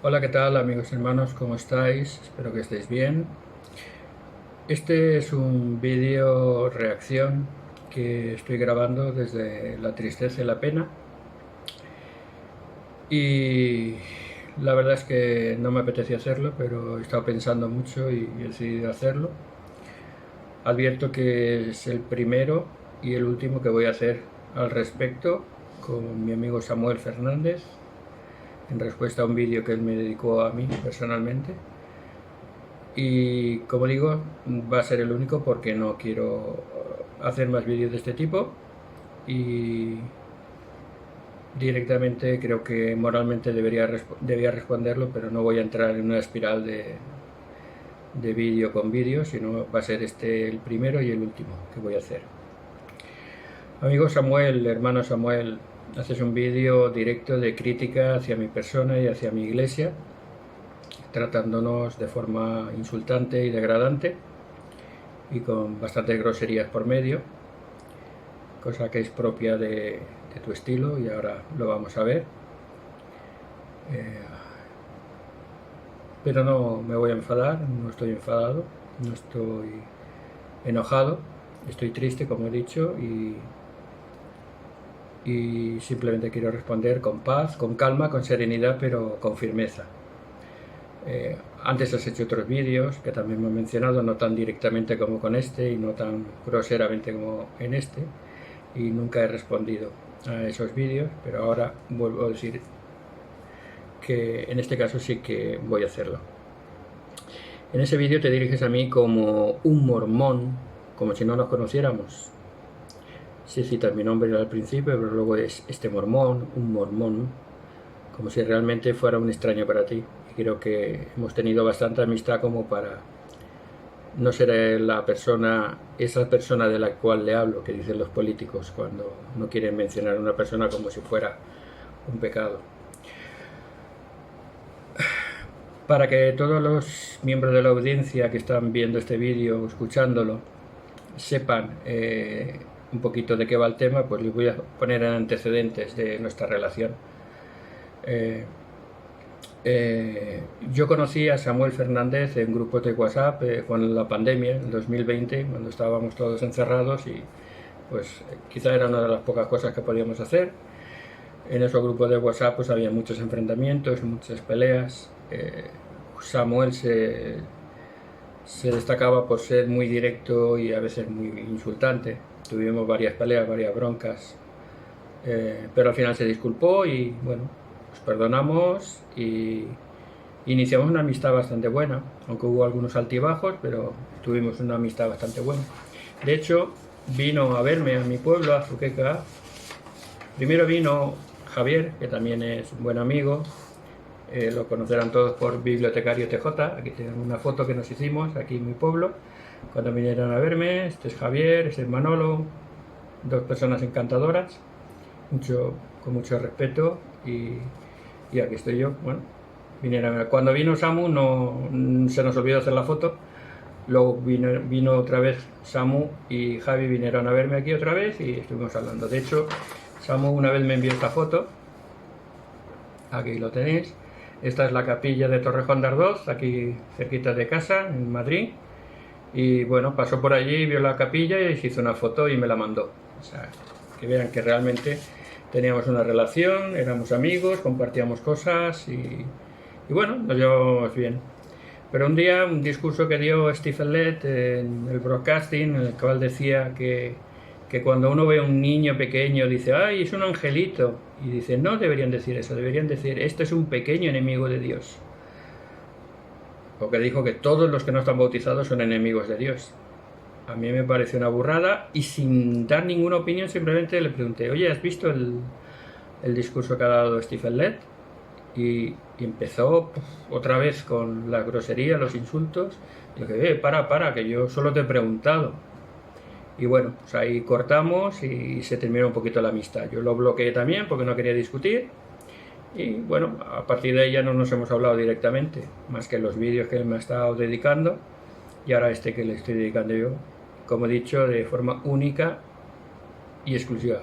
Hola, ¿qué tal amigos y hermanos? ¿Cómo estáis? Espero que estéis bien. Este es un vídeo reacción que estoy grabando desde la tristeza y la pena. Y la verdad es que no me apetecía hacerlo, pero he estado pensando mucho y he decidido hacerlo. Advierto que es el primero y el último que voy a hacer al respecto con mi amigo Samuel Fernández, en respuesta a un vídeo que él me dedicó a mí personalmente. Y como digo, va a ser el único porque no quiero hacer más vídeos de este tipo y directamente creo que moralmente debía responderlo, pero no voy a entrar en una espiral de vídeo con vídeo, sino va a ser este el primero y el último que voy a hacer. Amigo Samuel, hermano Samuel, haces un vídeo directo de crítica hacia mi persona y hacia mi iglesia, tratándonos de forma insultante y degradante y con bastantes groserías por medio, cosa que es propia de tu estilo y ahora lo vamos a ver. Pero no me voy a enfadar, no estoy enfadado, no estoy enojado, estoy triste, como he dicho, y simplemente quiero responder con paz, con calma, con serenidad, pero con firmeza. Antes has hecho otros vídeos que también me han mencionado, no tan directamente como con este y no tan groseramente como en este, y nunca he respondido a esos vídeos, pero ahora vuelvo a decir que en este caso sí que voy a hacerlo. En ese vídeo te diriges a mí como un mormón, como si no nos conociéramos. Sí citas mi nombre al principio, pero luego es este mormón, un mormón, como si realmente fuera un extraño para ti. Y creo que hemos tenido bastante amistad como para no ser esa persona de la cual le hablo, que dicen los políticos cuando no quieren mencionar a una persona como si fuera un pecado. Para que todos los miembros de la audiencia que están viendo este vídeo o escuchándolo sepan un poquito de qué va el tema, pues les voy a poner en antecedentes de nuestra relación. Yo conocí a Samuel Fernández en grupos de WhatsApp con la pandemia, en 2020, cuando estábamos todos encerrados y pues quizá era una de las pocas cosas que podíamos hacer. En esos grupos de WhatsApp pues había muchos enfrentamientos, muchas peleas. Samuel se destacaba por ser muy directo y a veces muy insultante. Tuvimos varias peleas, varias broncas, pero al final se disculpó y bueno, nos perdonamos y iniciamos una amistad bastante buena, aunque hubo algunos altibajos, pero tuvimos una amistad bastante buena. De hecho, vino a verme a mi pueblo, a Zuqueca. Primero vino Javier, que también es un buen amigo, lo conocerán todos por Bibliotecario TJ. Aquí tengo una foto que nos hicimos aquí en mi pueblo cuando vinieron a verme. Este es Javier, este es Manolo, dos personas encantadoras, con mucho respeto, y aquí estoy yo. Bueno, cuando vino Samu no se nos olvidó hacer la foto. Luego vino otra vez Samu y Javi, vinieron a verme aquí otra vez y estuvimos hablando. De hecho, Samu una vez me envió esta foto, aquí lo tenéis. Esta es la capilla de Torrejón de Ardoz, aquí cerquita de casa, en Madrid. Y bueno, pasó por allí, vio la capilla y se hizo una foto y me la mandó. O sea, que vean que realmente teníamos una relación, éramos amigos, compartíamos cosas y bueno, nos llevábamos bien. Pero un día, un discurso que dio Stephen Lett en el broadcasting, en el cual decía que cuando uno ve a un niño pequeño dice, ¡ay, es un angelito! Y dice, no deberían decir eso, deberían decir, este es un pequeño enemigo de Dios. Porque dijo que todos los que no están bautizados son enemigos de Dios. A mí me pareció una burrada y sin dar ninguna opinión simplemente le pregunté, oye, ¿has visto el discurso que ha dado Stephen Lett? Y empezó otra vez con la grosería, los insultos. Y dije, para, que yo solo te he preguntado. Y bueno, pues ahí cortamos y se terminó un poquito la amistad. Yo lo bloqueé también porque no quería discutir. Y bueno, a partir de ahí ya no nos hemos hablado directamente, más que los vídeos que él me ha estado dedicando y ahora este que le estoy dedicando yo, como he dicho, de forma única y exclusiva.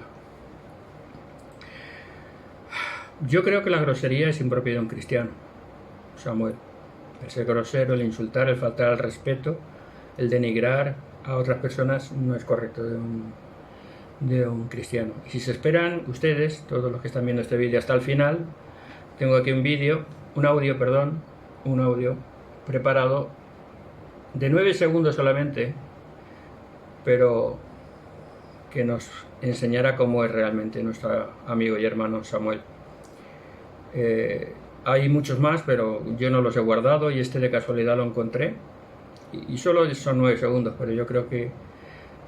Yo creo que la grosería es impropia de un cristiano. Samuel. El ser grosero, el insultar, el faltar al respeto, el denigrar a otras personas no es correcto de un cristiano. Y si se esperan ustedes, todos los que están viendo este vídeo hasta el final, tengo aquí un audio preparado de 9 segundos solamente, pero que nos enseñará cómo es realmente nuestro amigo y hermano Samuel. Hay muchos más, pero yo no los he guardado y este de casualidad lo encontré. Y solo son 9 segundos, pero yo creo que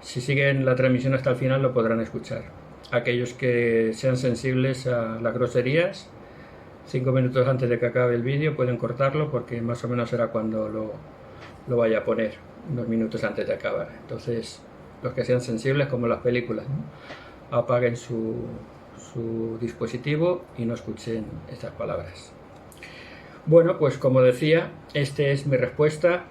si siguen la transmisión hasta el final lo podrán escuchar. Aquellos que sean sensibles a las groserías, 5 minutos antes de que acabe el vídeo pueden cortarlo, porque más o menos será cuando lo vaya a poner, unos minutos antes de acabar. Entonces, los que sean sensibles, como las películas, ¿no?, apaguen su dispositivo y no escuchen estas palabras. Bueno, pues como decía, esta es mi respuesta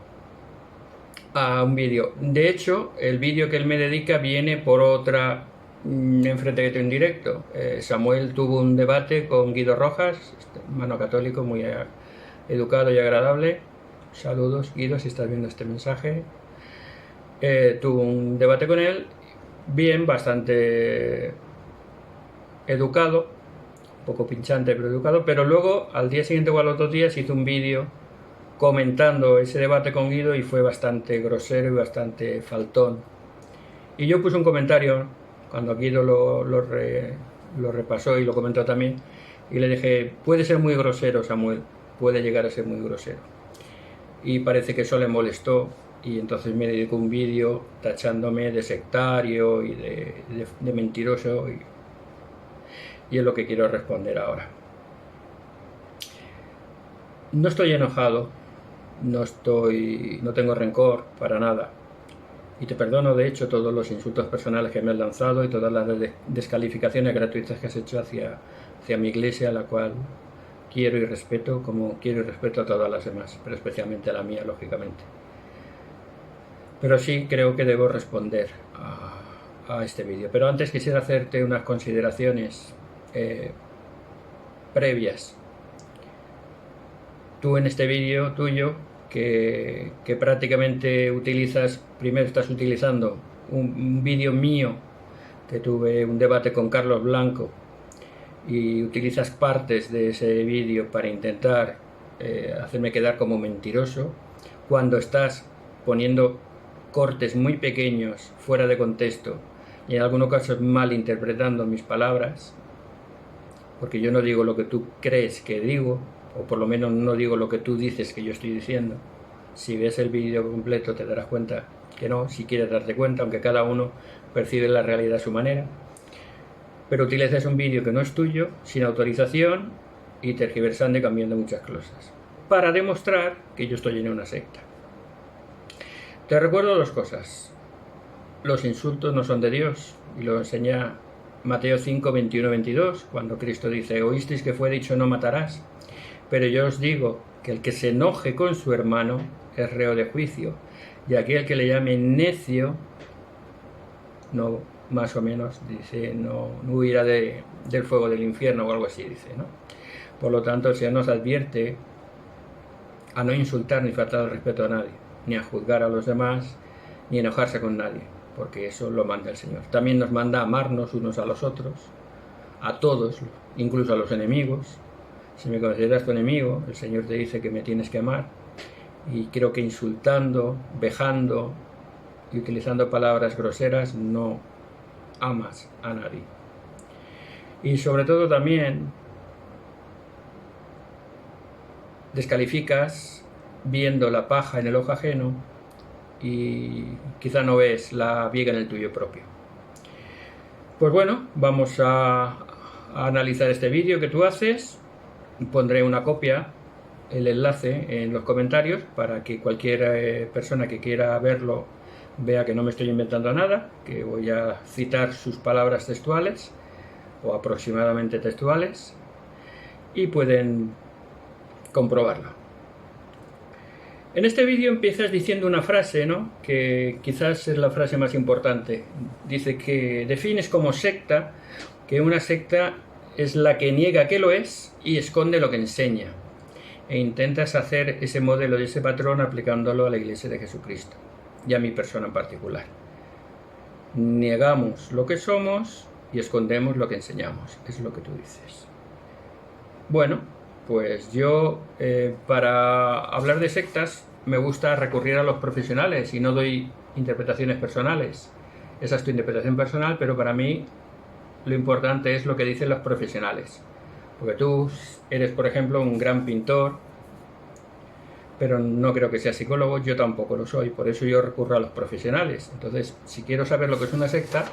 a un vídeo. De hecho, el vídeo que él me dedica viene por otra enfrente que tengo en directo. Samuel tuvo un debate con Guido Rojas, hermano católico muy educado y agradable. Saludos, Guido, si estás viendo este mensaje. Tuvo un debate con él, bien, bastante educado, un poco pinchante pero educado, pero luego al día siguiente o a los 2 días hizo un vídeo comentando ese debate con Guido y fue bastante grosero y bastante faltón. Y yo puse un comentario cuando Guido lo repasó y lo comentó también, y le dije: puede ser muy grosero, Samuel, puede llegar a ser muy grosero. Y parece que eso le molestó, y entonces me dedicó un vídeo tachándome de sectario y de mentiroso, y es lo que quiero responder ahora. No estoy enojado, no tengo rencor para nada, y te perdono de hecho todos los insultos personales que me has lanzado y todas las descalificaciones gratuitas que has hecho hacia mi iglesia, a la cual quiero y respeto, como quiero y respeto a todas las demás, pero especialmente a la mía, lógicamente. Pero sí creo que debo responder a este vídeo. Pero antes quisiera hacerte unas consideraciones previas. Tú en este vídeo tuyo, que prácticamente estás utilizando un vídeo mío, que tuve un debate con Carlos Blanco, y utilizas partes de ese vídeo para intentar hacerme quedar como mentiroso, cuando estás poniendo cortes muy pequeños fuera de contexto y en algunos casos malinterpretando mis palabras, porque yo no digo lo que tú crees que digo, o por lo menos no digo lo que tú dices que yo estoy diciendo. Si ves el vídeo completo te darás cuenta que no, si quieres darte cuenta, aunque cada uno percibe la realidad a su manera. Pero utilizas un vídeo que no es tuyo, sin autorización, y tergiversando y cambiando muchas cosas, para demostrar que yo estoy en una secta. Te recuerdo 2 cosas. Los insultos no son de Dios, y lo enseña Mateo 5, 21, 22, cuando Cristo dice: oísteis que fue dicho no matarás, pero yo os digo que el que se enoje con su hermano es reo de juicio, y aquel que le llame necio, no, más o menos, dice, no huirá del fuego del infierno, o algo así, dice, ¿no? Por lo tanto, el Señor nos advierte a no insultar ni faltar al respeto a nadie, ni a juzgar a los demás, ni enojarse con nadie, porque eso lo manda el Señor. También nos manda a amarnos unos a los otros, a todos, incluso a los enemigos. Si me consideras tu enemigo, el Señor te dice que me tienes que amar, y creo que insultando, vejando y utilizando palabras groseras no amas a nadie. Y sobre todo también descalificas viendo la paja en el ojo ajeno y quizá no ves la viga en el tuyo propio. Pues bueno, vamos a analizar este vídeo que tú haces. Pondré una copia, el enlace en los comentarios, para que cualquier persona que quiera verlo vea que no me estoy inventando nada, que voy a citar sus palabras textuales o aproximadamente textuales, y pueden comprobarlo. En este vídeo empiezas diciendo una frase, ¿no?, que quizás es la frase más importante. Dice que defines como secta que una secta es la que niega que lo es y esconde lo que enseña. e intentas hacer ese modelo y ese patrón aplicándolo a la Iglesia de Jesucristo y a mi persona en particular. Negamos lo que somos y escondemos lo que enseñamos, es lo que tú dices. Bueno, pues yo para hablar de sectas me gusta recurrir a los profesionales y no doy interpretaciones personales. Esa es tu interpretación personal, pero para mí lo importante es lo que dicen los profesionales. Porque tú eres, por ejemplo, un gran pintor, pero no creo que seas psicólogo, yo tampoco lo soy, por eso yo recurro a los profesionales. Entonces, si quiero saber lo que es una secta,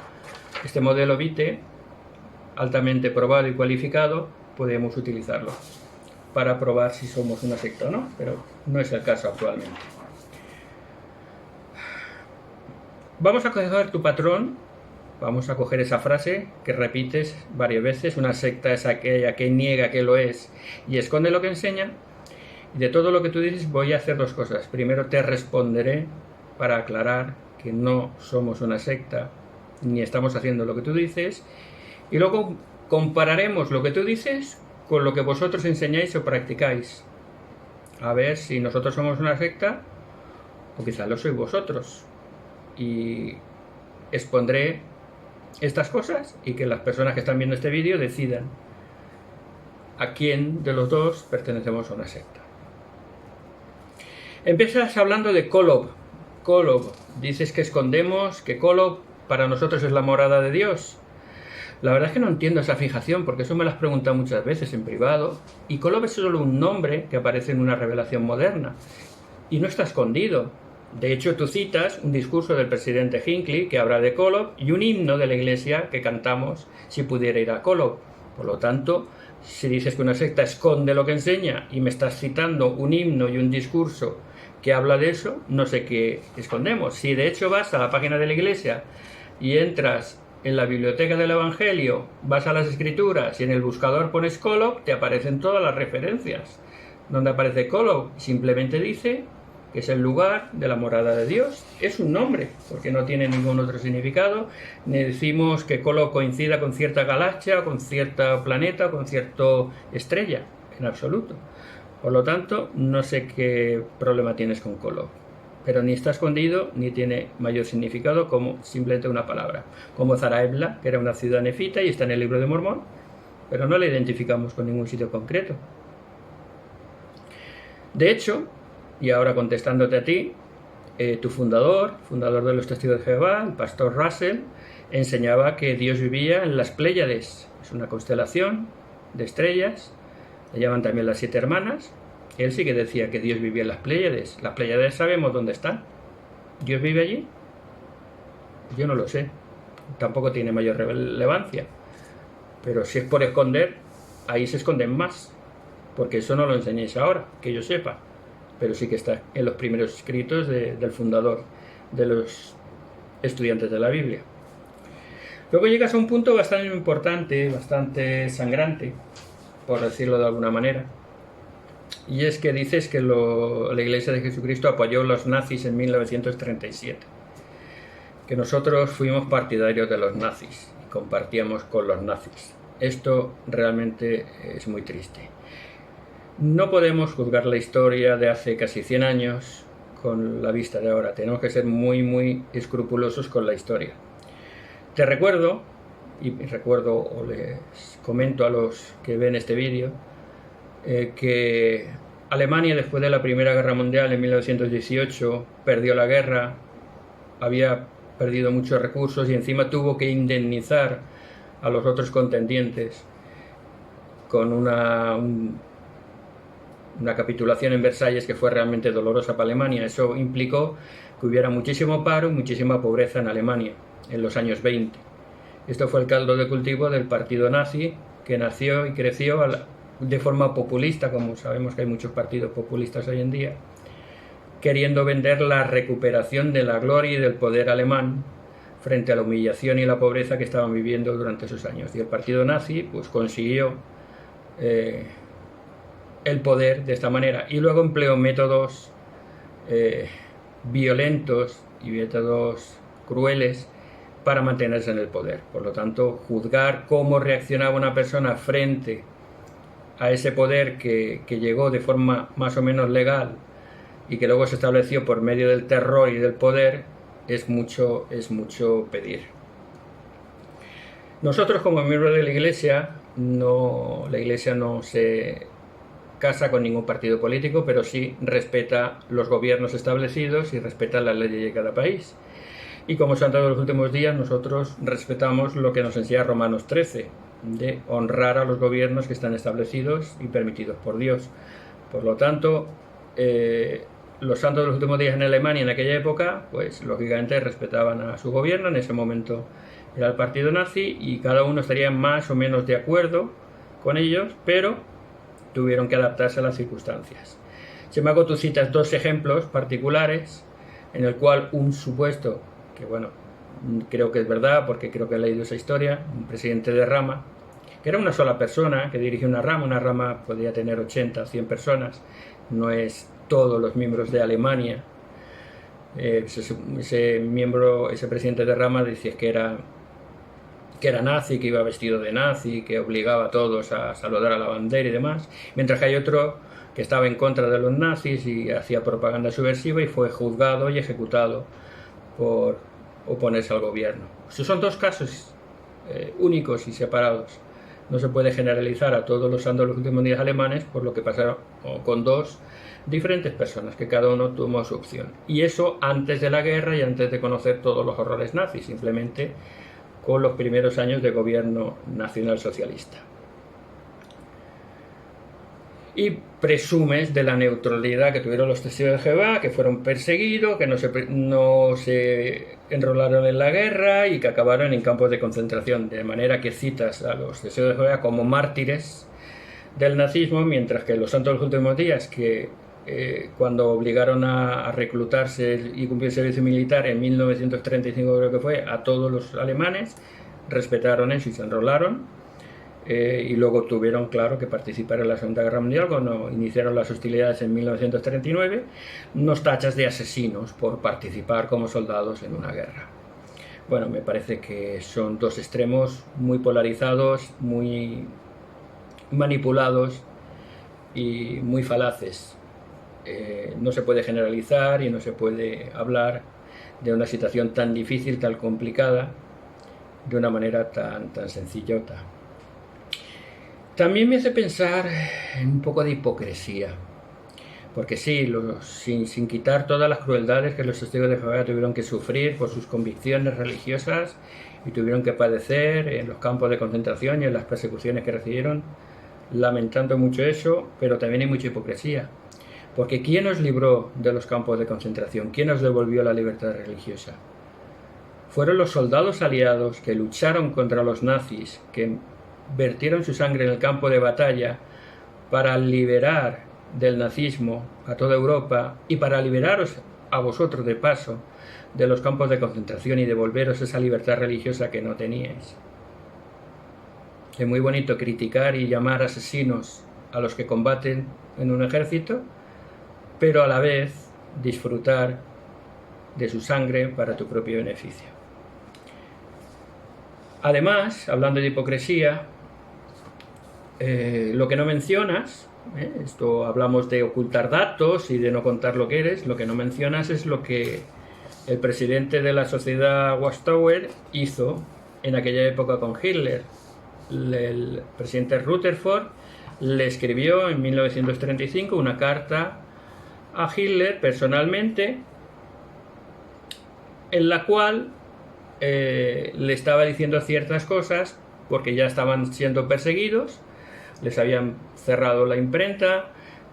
este modelo Vite, altamente probado y cualificado, podemos utilizarlo para probar si somos una secta o no, pero no es el caso actualmente. Vamos a coger tu patrón, vamos a coger esa frase que repites varias veces: una secta es aquella que niega que lo es y esconde lo que enseña. Y de todo lo que tú dices voy a hacer dos cosas. Primero te responderé para aclarar que no somos una secta ni estamos haciendo lo que tú dices, y luego compararemos lo que tú dices con lo que vosotros enseñáis o practicáis, a ver si nosotros somos una secta o quizás lo sois vosotros, y expondré estas cosas y que las personas que están viendo este vídeo decidan a quién de los dos pertenecemos a una secta. Empiezas hablando de Kolob. Kolob, dices que escondemos, que Kolob para nosotros es la morada de Dios. La verdad es que no entiendo esa fijación, porque eso me lo has preguntado muchas veces en privado, y Kolob es solo un nombre que aparece en una revelación moderna, y no está escondido. De hecho, tú citas un discurso del presidente Hinckley que habla de Kolob y un himno de la Iglesia que cantamos si pudiera ir a Kolob. Por lo tanto, si dices que una secta esconde lo que enseña y me estás citando un himno y un discurso que habla de eso, no sé qué escondemos. Si de hecho vas a la página de la Iglesia y entras en la biblioteca del Evangelio, vas a las Escrituras y en el buscador pones Kolob, te aparecen todas las referencias. Donde aparece Kolob, simplemente dice que es el lugar de la morada de Dios. Es un nombre, porque no tiene ningún otro significado. Ni decimos que Kolob coincida con cierta galaxia, con cierto planeta, con cierta estrella, en absoluto. Por lo tanto, no sé qué problema tienes con Kolob. Pero ni está escondido, ni tiene mayor significado como simplemente una palabra. Como Zarahemla, que era una ciudad nefita y está en el Libro de Mormón, pero no la identificamos con ningún sitio concreto. De hecho, y ahora contestándote a ti, tu fundador de los Testigos de Jehová, el pastor Russell, enseñaba que Dios vivía en las Pléyades. Es una constelación de estrellas, le llaman también las 7 hermanas. Él sí que decía que Dios vivía en las Pléyades. Las Pléyades sabemos dónde están. ¿Dios vive allí? Yo no lo sé. Tampoco tiene mayor relevancia. Pero si es por esconder, ahí se esconden más. Porque eso no lo enseñéis ahora, que yo sepa. Pero sí que está en los primeros escritos del fundador, de los estudiantes de la Biblia. Luego llegas a un punto bastante importante, bastante sangrante, por decirlo de alguna manera. Y es que dices que la Iglesia de Jesucristo apoyó a los nazis en 1937. Que nosotros fuimos partidarios de los nazis y compartíamos con los nazis. Esto realmente es muy triste. No podemos juzgar la historia de hace casi 100 años con la vista de ahora. Tenemos que ser muy, muy escrupulosos con la historia. Te recuerdo, o les comento a los que ven este vídeo, que Alemania, después de la Primera Guerra Mundial en 1918, perdió la guerra, había perdido muchos recursos y encima tuvo que indemnizar a los otros contendientes con una capitulación en Versalles que fue realmente dolorosa para Alemania. Eso implicó que hubiera muchísimo paro y muchísima pobreza en Alemania en los años 20. Esto fue el caldo de cultivo del partido nazi, que nació y creció de forma populista, como sabemos que hay muchos partidos populistas hoy en día, queriendo vender la recuperación de la gloria y del poder alemán frente a la humillación y la pobreza que estaban viviendo durante esos años. Y el partido nazi pues consiguió el poder de esta manera y luego empleó métodos violentos y métodos crueles para mantenerse en el poder. Por lo tanto, juzgar cómo reaccionaba una persona frente a ese poder que llegó de forma más o menos legal y que luego se estableció por medio del terror y del poder, es mucho pedir. Nosotros, como miembros de la Iglesia no se casa con ningún partido político, pero sí respeta los gobiernos establecidos y respeta las leyes de cada país. Y como se han dado los últimos días, nosotros respetamos lo que nos enseña Romanos 13, de honrar a los gobiernos que están establecidos y permitidos por Dios. Por lo tanto, los santos de los últimos días en Alemania en aquella época, pues lógicamente respetaban a su gobierno. En ese momento era el partido nazi y cada uno estaría más o menos de acuerdo con ellos, pero tuvieron que adaptarse a las circunstancias. Sin embargo, tú citas dos ejemplos particulares en el cual un supuesto, que bueno, creo que es verdad porque creo que he leído esa historia, un presidente de rama, que era una sola persona que dirigía una rama podía tener 80 o 100 personas, no es todos los miembros de Alemania. Ese presidente de rama decía que era nazi, que iba vestido de nazi, que obligaba a todos a saludar a la bandera y demás, mientras que hay otro que estaba en contra de los nazis y hacía propaganda subversiva y fue juzgado y ejecutado por oponerse al gobierno. Estos son dos casos únicos y separados. No se puede generalizar a todos los santos de los últimos días alemanes por lo que pasaron con dos diferentes personas, que cada uno tomó su opción. Y eso antes de la guerra y antes de conocer todos los horrores nazis, simplemente con los primeros años de gobierno nacionalsocialista. Y presumes de la neutralidad que tuvieron los testigos de Jehová, que fueron perseguidos, que no se enrolaron en la guerra y que acabaron en campos de concentración, de manera que citas a los testigos de Jehová como mártires del nazismo, mientras que los santos de los últimos días, que cuando obligaron a reclutarse y cumplir el servicio militar en 1935 creo que fue, a todos los alemanes, respetaron eso y se enrolaron, y luego tuvieron, claro, que participar en la Segunda Guerra Mundial cuando iniciaron las hostilidades en 1939, nos tachas de asesinos por participar como soldados en una guerra. Bueno, me parece que son dos extremos muy polarizados, muy manipulados y muy falaces. No se puede generalizar y no se puede hablar de una situación tan difícil, tan complicada, de una manera tan sencillota. También me hace pensar en un poco de hipocresía, porque sí, sin quitar todas las crueldades que los testigos de Jehová tuvieron que sufrir por sus convicciones religiosas y tuvieron que padecer en los campos de concentración y en las persecuciones que recibieron, lamentando mucho eso, pero también hay mucha hipocresía. Porque ¿quién nos libró de los campos de concentración? ¿Quién nos devolvió la libertad religiosa? Fueron los soldados aliados que lucharon contra los nazis, que vertieron su sangre en el campo de batalla para liberar del nazismo a toda Europa y para liberaros a vosotros de paso de los campos de concentración y devolveros esa libertad religiosa que no teníais. Es muy bonito criticar y llamar asesinos a los que combaten en un ejército, pero a la vez disfrutar de su sangre para tu propio beneficio. Además, hablando de hipocresía, lo que no mencionas, esto hablamos de ocultar datos y de no contar lo que eres, lo que no mencionas es lo que el presidente de la sociedad Watchtower hizo en aquella época con Hitler. El presidente Rutherford le escribió en 1935 una carta a Hitler personalmente, en la cual le estaba diciendo ciertas cosas porque ya estaban siendo perseguidos, les habían cerrado la imprenta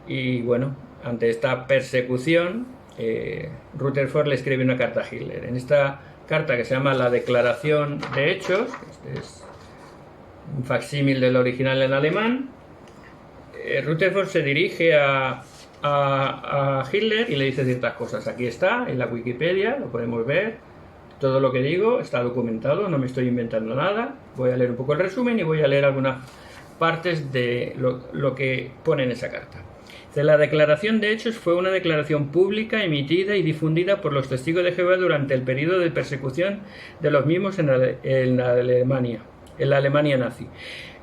y bueno, ante esta persecución Rutherford le escribe una carta a Hitler. En esta carta, que se llama la Declaración de Hechos, este es un facsímil del original en alemán, Rutherford se dirige a Hitler y le dice ciertas cosas. Aquí está, en la Wikipedia, lo podemos ver. Todo lo que digo está documentado, no me estoy inventando nada. Voy a leer un poco el resumen y voy a leer algunas partes de lo que pone en esa carta. La Declaración de Hechos fue una declaración pública emitida y difundida por los testigos de Jehová durante el periodo de persecución de los mismos en Alemania. en la Alemania nazi.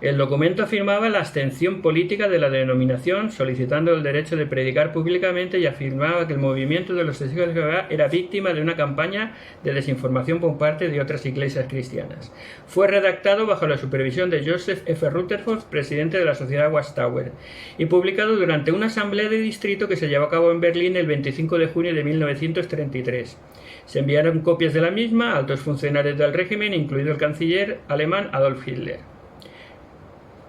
El documento afirmaba la abstención política de la denominación, solicitando el derecho de predicar públicamente, y afirmaba que el movimiento de los testigos de Jehová era víctima de una campaña de desinformación por parte de otras iglesias cristianas. Fue redactado bajo la supervisión de Joseph F. Rutherford, presidente de la Sociedad Watchtower, y publicado durante una asamblea de distrito que se llevó a cabo en Berlín el 25 de junio de 1933. Se enviaron copias de la misma a altos funcionarios del régimen, incluido el canciller alemán Adolf Hitler.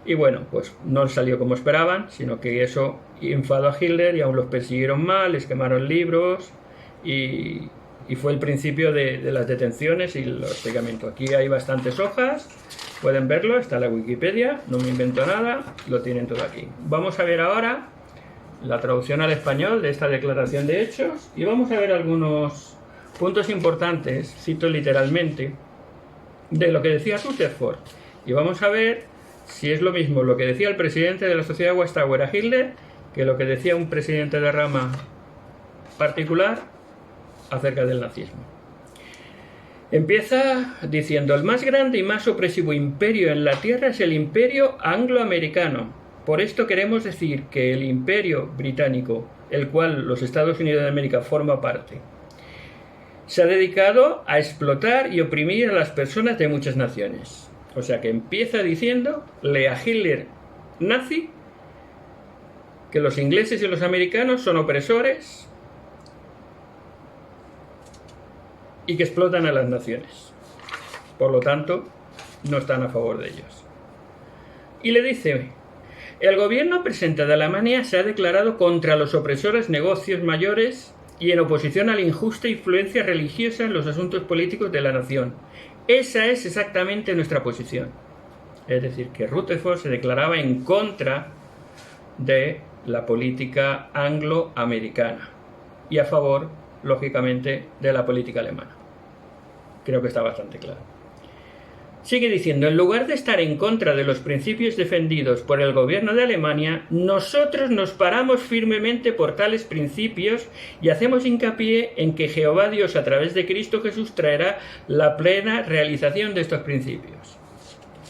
Y bueno, pues no salió como esperaban, sino que eso enfadó a Hitler y aún los persiguieron mal, les quemaron libros y fue el principio de las detenciones y los hostigamientos. Aquí hay bastantes hojas, pueden verlo, está en la Wikipedia, no me invento nada, lo tienen todo aquí. Vamos a ver ahora la traducción al español de esta declaración de hechos y vamos a ver algunos puntos importantes, cito literalmente, de lo que decía Rutherford. Y vamos a ver si es lo mismo lo que decía el presidente de la Sociedad Watchtower a Hitler que lo que decía un presidente de rama particular acerca del nazismo. Empieza diciendo: el más grande y más opresivo imperio en la tierra es el imperio angloamericano. Por esto queremos decir que el imperio británico, el cual los Estados Unidos de América forma parte, se ha dedicado a explotar y oprimir a las personas de muchas naciones. O sea que empieza diciéndole a Hitler nazi que los ingleses y los americanos son opresores y que explotan a las naciones. Por lo tanto, no están a favor de ellos. Y le dice: el gobierno presente de Alemania se ha declarado contra los opresores negocios mayores y en oposición a la injusta influencia religiosa en los asuntos políticos de la nación. Esa es exactamente nuestra posición. Es decir, que Rutherford se declaraba en contra de la política angloamericana y a favor, lógicamente, de la política alemana. Creo que está bastante claro. Sigue diciendo: en lugar de estar en contra de los principios defendidos por el gobierno de Alemania, nosotros nos paramos firmemente por tales principios y hacemos hincapié en que Jehová Dios, a través de Cristo Jesús, traerá la plena realización de estos principios.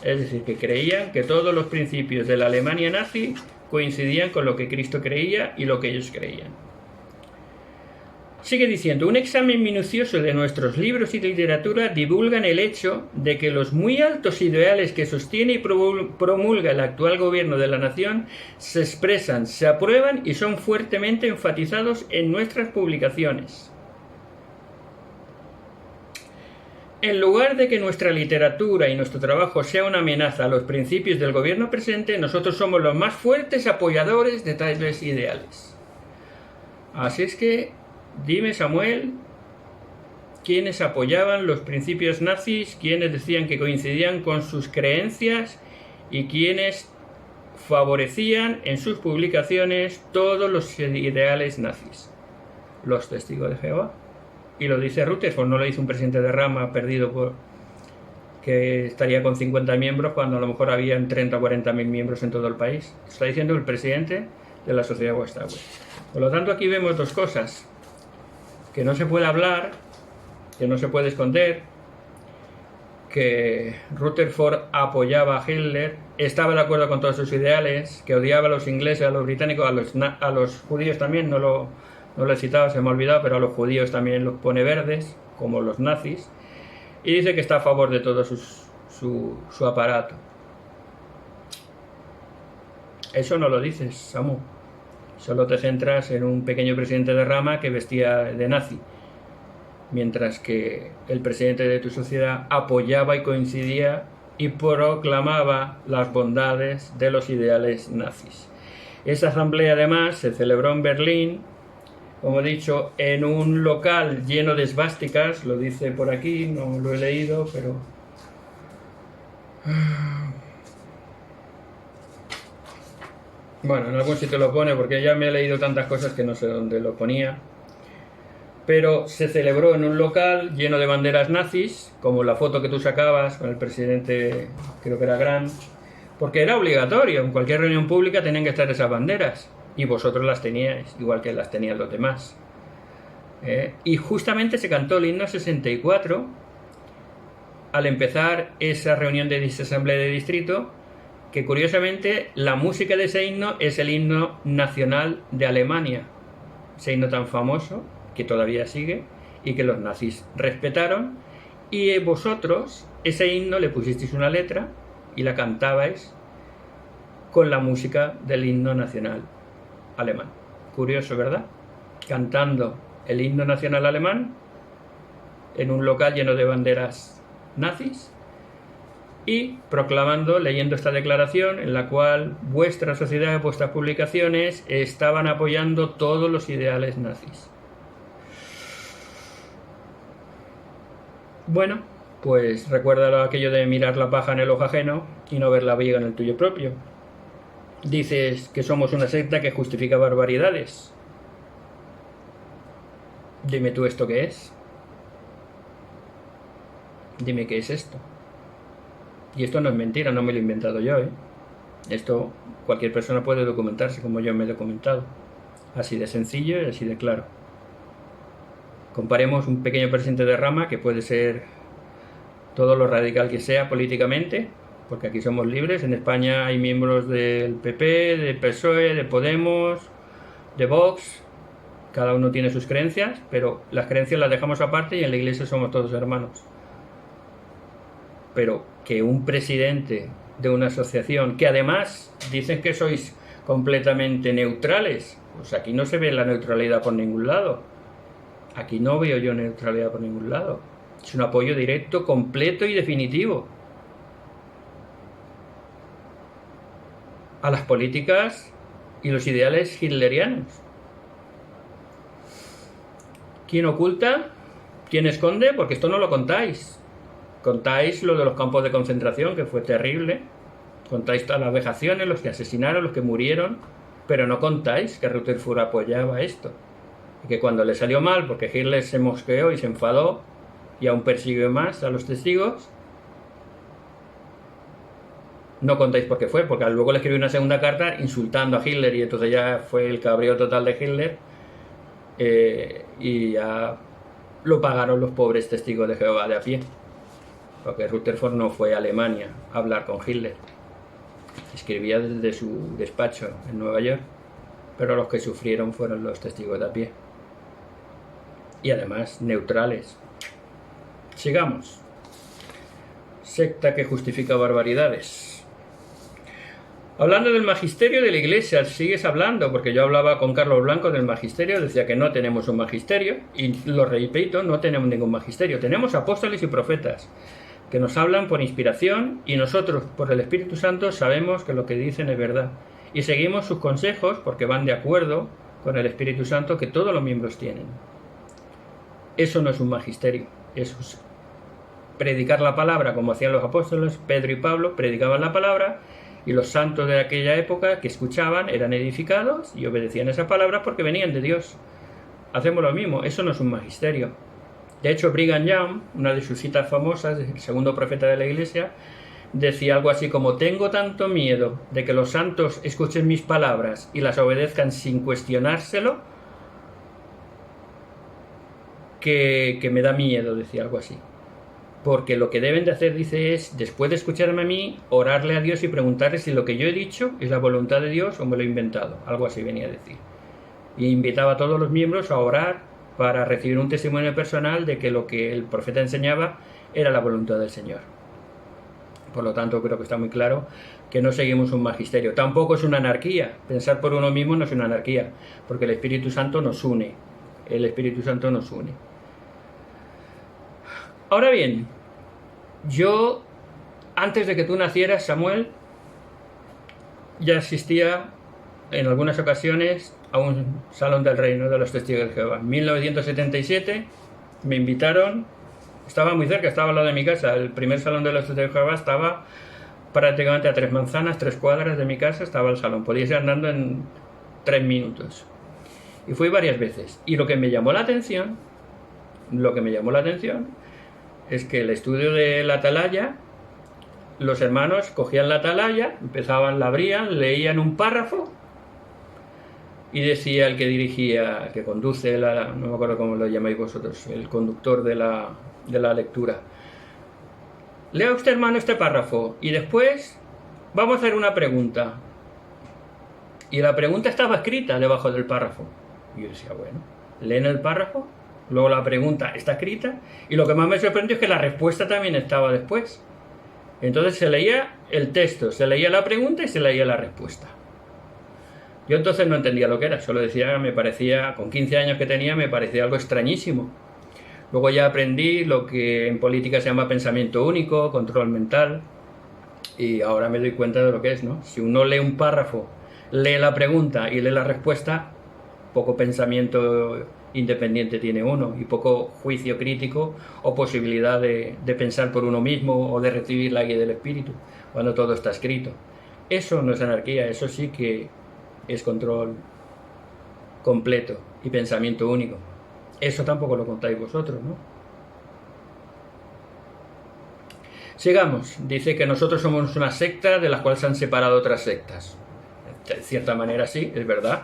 Es decir, que creían que todos los principios de la Alemania nazi coincidían con lo que Cristo creía y lo que ellos creían. Sigue diciendo: un examen minucioso de nuestros libros y de literatura divulgan el hecho de que los muy altos ideales que sostiene y promulga el actual gobierno de la nación se expresan, se aprueban y son fuertemente enfatizados en nuestras publicaciones. En lugar de que nuestra literatura y nuestro trabajo sea una amenaza a los principios del gobierno presente, nosotros somos los más fuertes apoyadores de tales ideales. Así es que dime, Samuel, quiénes apoyaban los principios nazis, quiénes decían que coincidían con sus creencias y quiénes favorecían en sus publicaciones todos los ideales nazis. Los testigos de Jehová. Y lo dice Rutherford, no lo dice un presidente de rama perdido por que estaría con 50 miembros cuando a lo mejor habían 30 o 40 mil miembros en todo el país. Está diciendo el presidente de la Sociedad Watchtower. Por lo tanto, aquí vemos dos cosas: que no se puede hablar, que no se puede esconder, que Rutherford apoyaba a Hitler, estaba de acuerdo con todos sus ideales, que odiaba a los ingleses, a los británicos, a los judíos también, no lo he citado, se me ha olvidado, pero a los judíos también los pone verdes, como los nazis, y dice que está a favor de todo su aparato. Eso no lo dices, Samu. Solo te centras en un pequeño presidente de rama que vestía de nazi, mientras que el presidente de tu sociedad apoyaba y coincidía y proclamaba las bondades de los ideales nazis. Esa asamblea además se celebró en Berlín, como he dicho, en un local lleno de esvásticas, lo dice por aquí, no lo he leído, pero bueno, en algún sitio lo pone porque ya me he leído tantas cosas que no sé dónde lo ponía. Pero se celebró en un local lleno de banderas nazis, como la foto que tú sacabas con el presidente, creo que era Grant, porque era obligatorio, en cualquier reunión pública tenían que estar esas banderas, y vosotros las teníais, igual que las tenían los demás. Y justamente se cantó el himno 64 al empezar esa reunión de esa asamblea de distrito, que curiosamente la música de ese himno es el himno nacional de Alemania, ese himno tan famoso que todavía sigue y que los nazis respetaron, y vosotros ese himno le pusisteis una letra y la cantabais con la música del himno nacional alemán. Curioso, ¿verdad? Cantando el himno nacional alemán en un local lleno de banderas nazis y proclamando, leyendo esta declaración en la cual vuestra sociedad, vuestras publicaciones estaban apoyando todos los ideales nazis. Bueno, pues recuerda aquello de mirar la paja en el ojo ajeno y no ver la viga en el tuyo propio. Dices que somos una secta que justifica barbaridades. Dime tú esto qué es. Dime qué es esto. Y esto no es mentira, no me lo he inventado yo, ¿eh? Esto cualquier persona puede documentarse como yo me he documentado. Así de sencillo y así de claro. Comparemos un pequeño presidente de rama que puede ser todo lo radical que sea políticamente, porque aquí somos libres. En España hay miembros del PP, del PSOE, de Podemos, de Vox. Cada uno tiene sus creencias, pero las creencias las dejamos aparte y en la iglesia somos todos hermanos. Pero que un presidente de una asociación, que además dicen que sois completamente neutrales, pues aquí no se ve la neutralidad por ningún lado. Aquí no veo yo neutralidad por ningún lado. Es un apoyo directo, completo y definitivo a las políticas y los ideales hitlerianos. ¿Quién oculta? ¿Quién esconde? Porque esto no lo contáis. Contáis lo de los campos de concentración, que fue terrible. Contáis todas las vejaciones, los que asesinaron, los que murieron. Pero no contáis que Rutherford apoyaba esto. Y que cuando le salió mal, porque Hitler se mosqueó y se enfadó, y aún persiguió más a los testigos, no contáis por qué fue, porque luego le escribió una segunda carta insultando a Hitler, y entonces ya fue el cabreo total de Hitler, y ya lo pagaron los pobres testigos de Jehová de a pie. Porque Rutherford no fue a Alemania a hablar con Hitler. Escribía desde su despacho en Nueva York, pero los que sufrieron fueron los testigos de a pie. Y además neutrales. Sigamos. Secta que justifica barbaridades. Hablando del magisterio de la iglesia, sigues hablando, porque yo hablaba con Carlos Blanco del magisterio, decía que no tenemos un magisterio, y lo repito, no tenemos ningún magisterio. Tenemos apóstoles y profetas que nos hablan por inspiración, y nosotros, por el Espíritu Santo, sabemos que lo que dicen es verdad. Y seguimos sus consejos porque van de acuerdo con el Espíritu Santo que todos los miembros tienen. Eso no es un magisterio, eso es predicar la palabra como hacían los apóstoles. Pedro y Pablo predicaban la palabra, y los santos de aquella época que escuchaban eran edificados y obedecían esa palabra porque venían de Dios. Hacemos lo mismo, eso no es un magisterio. De hecho, Brigham Young, una de sus citas famosas, el segundo profeta de la iglesia, decía algo así como: tengo tanto miedo de que los santos escuchen mis palabras y las obedezcan sin cuestionárselo, que me da miedo, decía algo así. Porque lo que deben de hacer, dice, es, después de escucharme a mí, orarle a Dios y preguntarle si lo que yo he dicho es la voluntad de Dios o me lo he inventado. Algo así venía a decir. Y invitaba a todos los miembros a orar para recibir un testimonio personal de que lo que el profeta enseñaba era la voluntad del Señor. Por lo tanto, creo que está muy claro que no seguimos un magisterio. Tampoco es una anarquía. Pensar por uno mismo no es una anarquía, porque el Espíritu Santo nos une. El Espíritu Santo nos une. Ahora bien, yo, antes de que tú nacieras, Samuel, ya asistía en algunas ocasiones a un salón del reino de los testigos de Jehová. En 1977 me invitaron, estaba muy cerca, estaba al lado de mi casa. El primer salón de los testigos de Jehová estaba prácticamente a 3 manzanas, 3 cuadras de mi casa, estaba el salón. Podías ir andando en 3 minutos. Y fui varias veces. Y lo que me llamó la atención es que el estudio de la atalaya, los hermanos cogían la atalaya, empezaban, la abrían, leían un párrafo y decía el que dirigía, que conduce no me acuerdo cómo lo llamáis vosotros, el conductor de la lectura, lea usted, hermano, este párrafo y después vamos a hacer una pregunta. Y la pregunta estaba escrita debajo del párrafo. Y yo decía, bueno, leen el párrafo, luego la pregunta está escrita, y lo que más me sorprendió es que la respuesta también estaba después. Entonces se leía el texto, se leía la pregunta y se leía la respuesta. Yo entonces no entendía lo que era, solo decía, me parecía, con 15 años que tenía, me parecía algo extrañísimo. Luego ya aprendí lo que en política se llama pensamiento único, control mental, y ahora me doy cuenta de lo que es, ¿no? Si uno lee un párrafo, lee la pregunta y lee la respuesta, poco pensamiento independiente tiene uno y poco juicio crítico o posibilidad de pensar por uno mismo o de recibir la guía del espíritu cuando todo está escrito. Eso no es anarquía, eso sí que es control completo y pensamiento único. Eso tampoco lo contáis vosotros, ¿no? Sigamos. Dice que nosotros somos una secta de la cual se han separado otras sectas. De cierta manera sí, es verdad.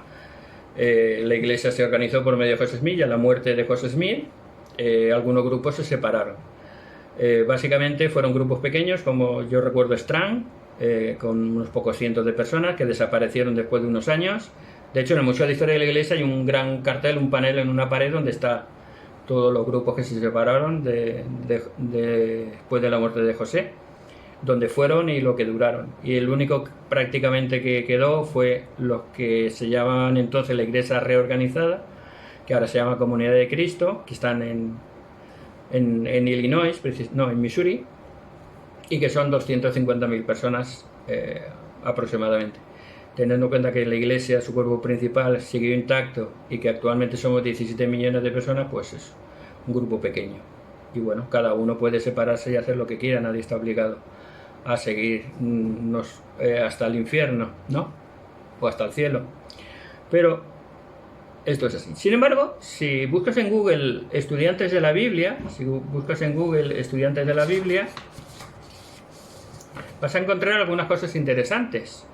La iglesia se organizó por medio de José Smith y a la muerte de José Smith algunos grupos se separaron. Básicamente fueron grupos pequeños, como yo recuerdo Strang, con unos pocos cientos de personas que desaparecieron después de unos años. De hecho, en el Museo de Historia de la Iglesia hay un gran cartel, un panel en una pared donde está todos los grupos que se separaron después de la muerte de José, donde fueron y lo que duraron. Y el único prácticamente que quedó fue los que se llamaban entonces la Iglesia Reorganizada, que ahora se llama Comunidad de Cristo, que están en Illinois, no, en Missouri, y que son 250.000 personas aproximadamente. Teniendo en cuenta que la iglesia, su cuerpo principal, siguió intacto y que actualmente somos 17 millones de personas, pues es un grupo pequeño. Y bueno, cada uno puede separarse y hacer lo que quiera, nadie está obligado a seguirnos hasta el infierno, ¿no? O hasta el cielo. Pero esto es así. Sin embargo, si buscas en Google estudiantes de la Biblia, vas a encontrar algunas cosas interesantes.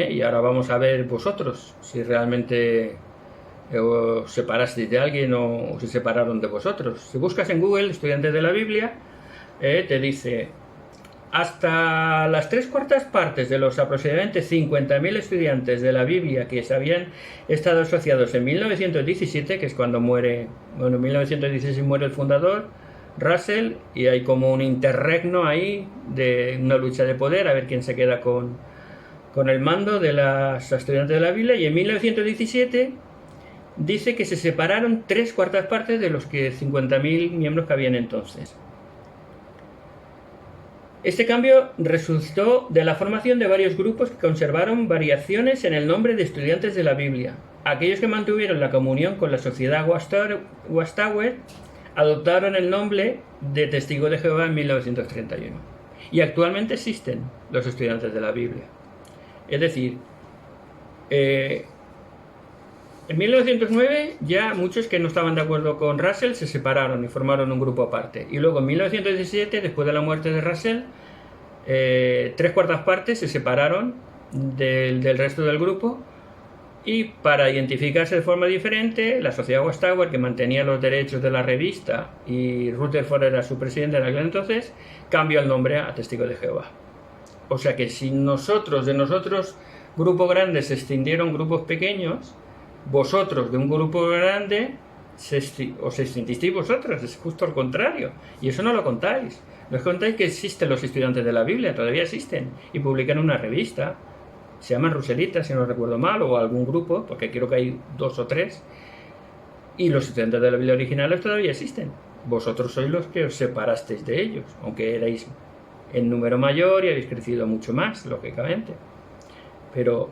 Y ahora vamos a ver vosotros si realmente os separasteis de alguien o se separaron de vosotros. Si buscas en Google estudiantes de la Biblia, te dice hasta las 3/4 partes de los aproximadamente 50.000 estudiantes de la Biblia que se habían estado asociados en 1917, que es cuando muere, bueno, en 1916 muere el fundador, Russell, y hay como un interregno ahí de una lucha de poder, a ver quién se queda con el mando de las estudiantes de la Biblia, y en 1917 dice que se separaron 3/4 partes de los 50.000 miembros que habían entonces. Este cambio resultó de la formación de varios grupos que conservaron variaciones en el nombre de estudiantes de la Biblia. Aquellos que mantuvieron la comunión con la sociedad Watchtower adoptaron el nombre de Testigos de Jehová en 1931. Y actualmente existen los estudiantes de la Biblia. Es decir, en 1909 ya muchos que no estaban de acuerdo con Russell se separaron y formaron un grupo aparte. Y luego en 1917, después de la muerte de Russell, 3/4 partes se separaron del resto del grupo, y para identificarse de forma diferente, la sociedad Watchtower, que mantenía los derechos de la revista y Rutherford era su presidente en aquel entonces, cambió el nombre a Testigos de Jehová. O sea que si de nosotros, grupo grande, se extendieron grupos pequeños, vosotros de un grupo grande os extinguisteis vosotros, es justo al contrario. Y eso no lo contáis. No os contáis que existen los estudiantes de la Biblia, todavía existen, y publican una revista, se llaman Ruselitas, si no recuerdo mal, o algún grupo, porque creo que hay 2 o 3, y los estudiantes de la Biblia originales todavía existen. Vosotros sois los que os separasteis de ellos, aunque erais en número mayor y habéis crecido mucho más, lógicamente. Pero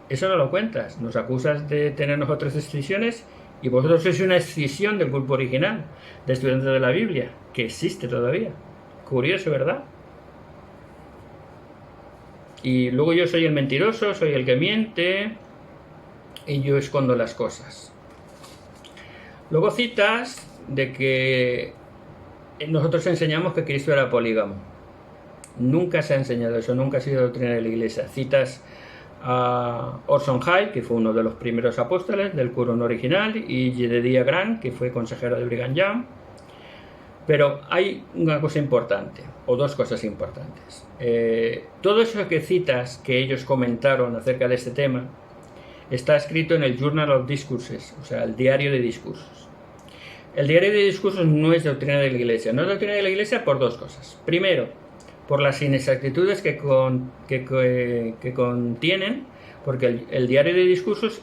eso no lo cuentas. Nos acusas de tener nosotros excisiones y vosotros sois una escisión del grupo original de estudiantes de la Biblia, que existe todavía. Curioso, ¿verdad? Y luego yo soy el mentiroso, soy el que miente y yo escondo las cosas. Luego citas de que nosotros enseñamos que Cristo era polígamo. Nunca se ha enseñado eso, nunca ha sido doctrina de la Iglesia. Citas a Orson Hyde, que fue uno de los primeros apóstoles del Qur'án original, y Jedediah Grant, que fue consejero de Brigham Young. Pero hay una cosa importante, o dos cosas importantes. Todo eso que citas que ellos comentaron acerca de este tema está escrito en el Journal of Discourses, o sea, el diario de discursos. El diario de discursos no es doctrina de la Iglesia. No es doctrina de la Iglesia por dos cosas. Primero, por las inexactitudes que contienen, porque el diario de discursos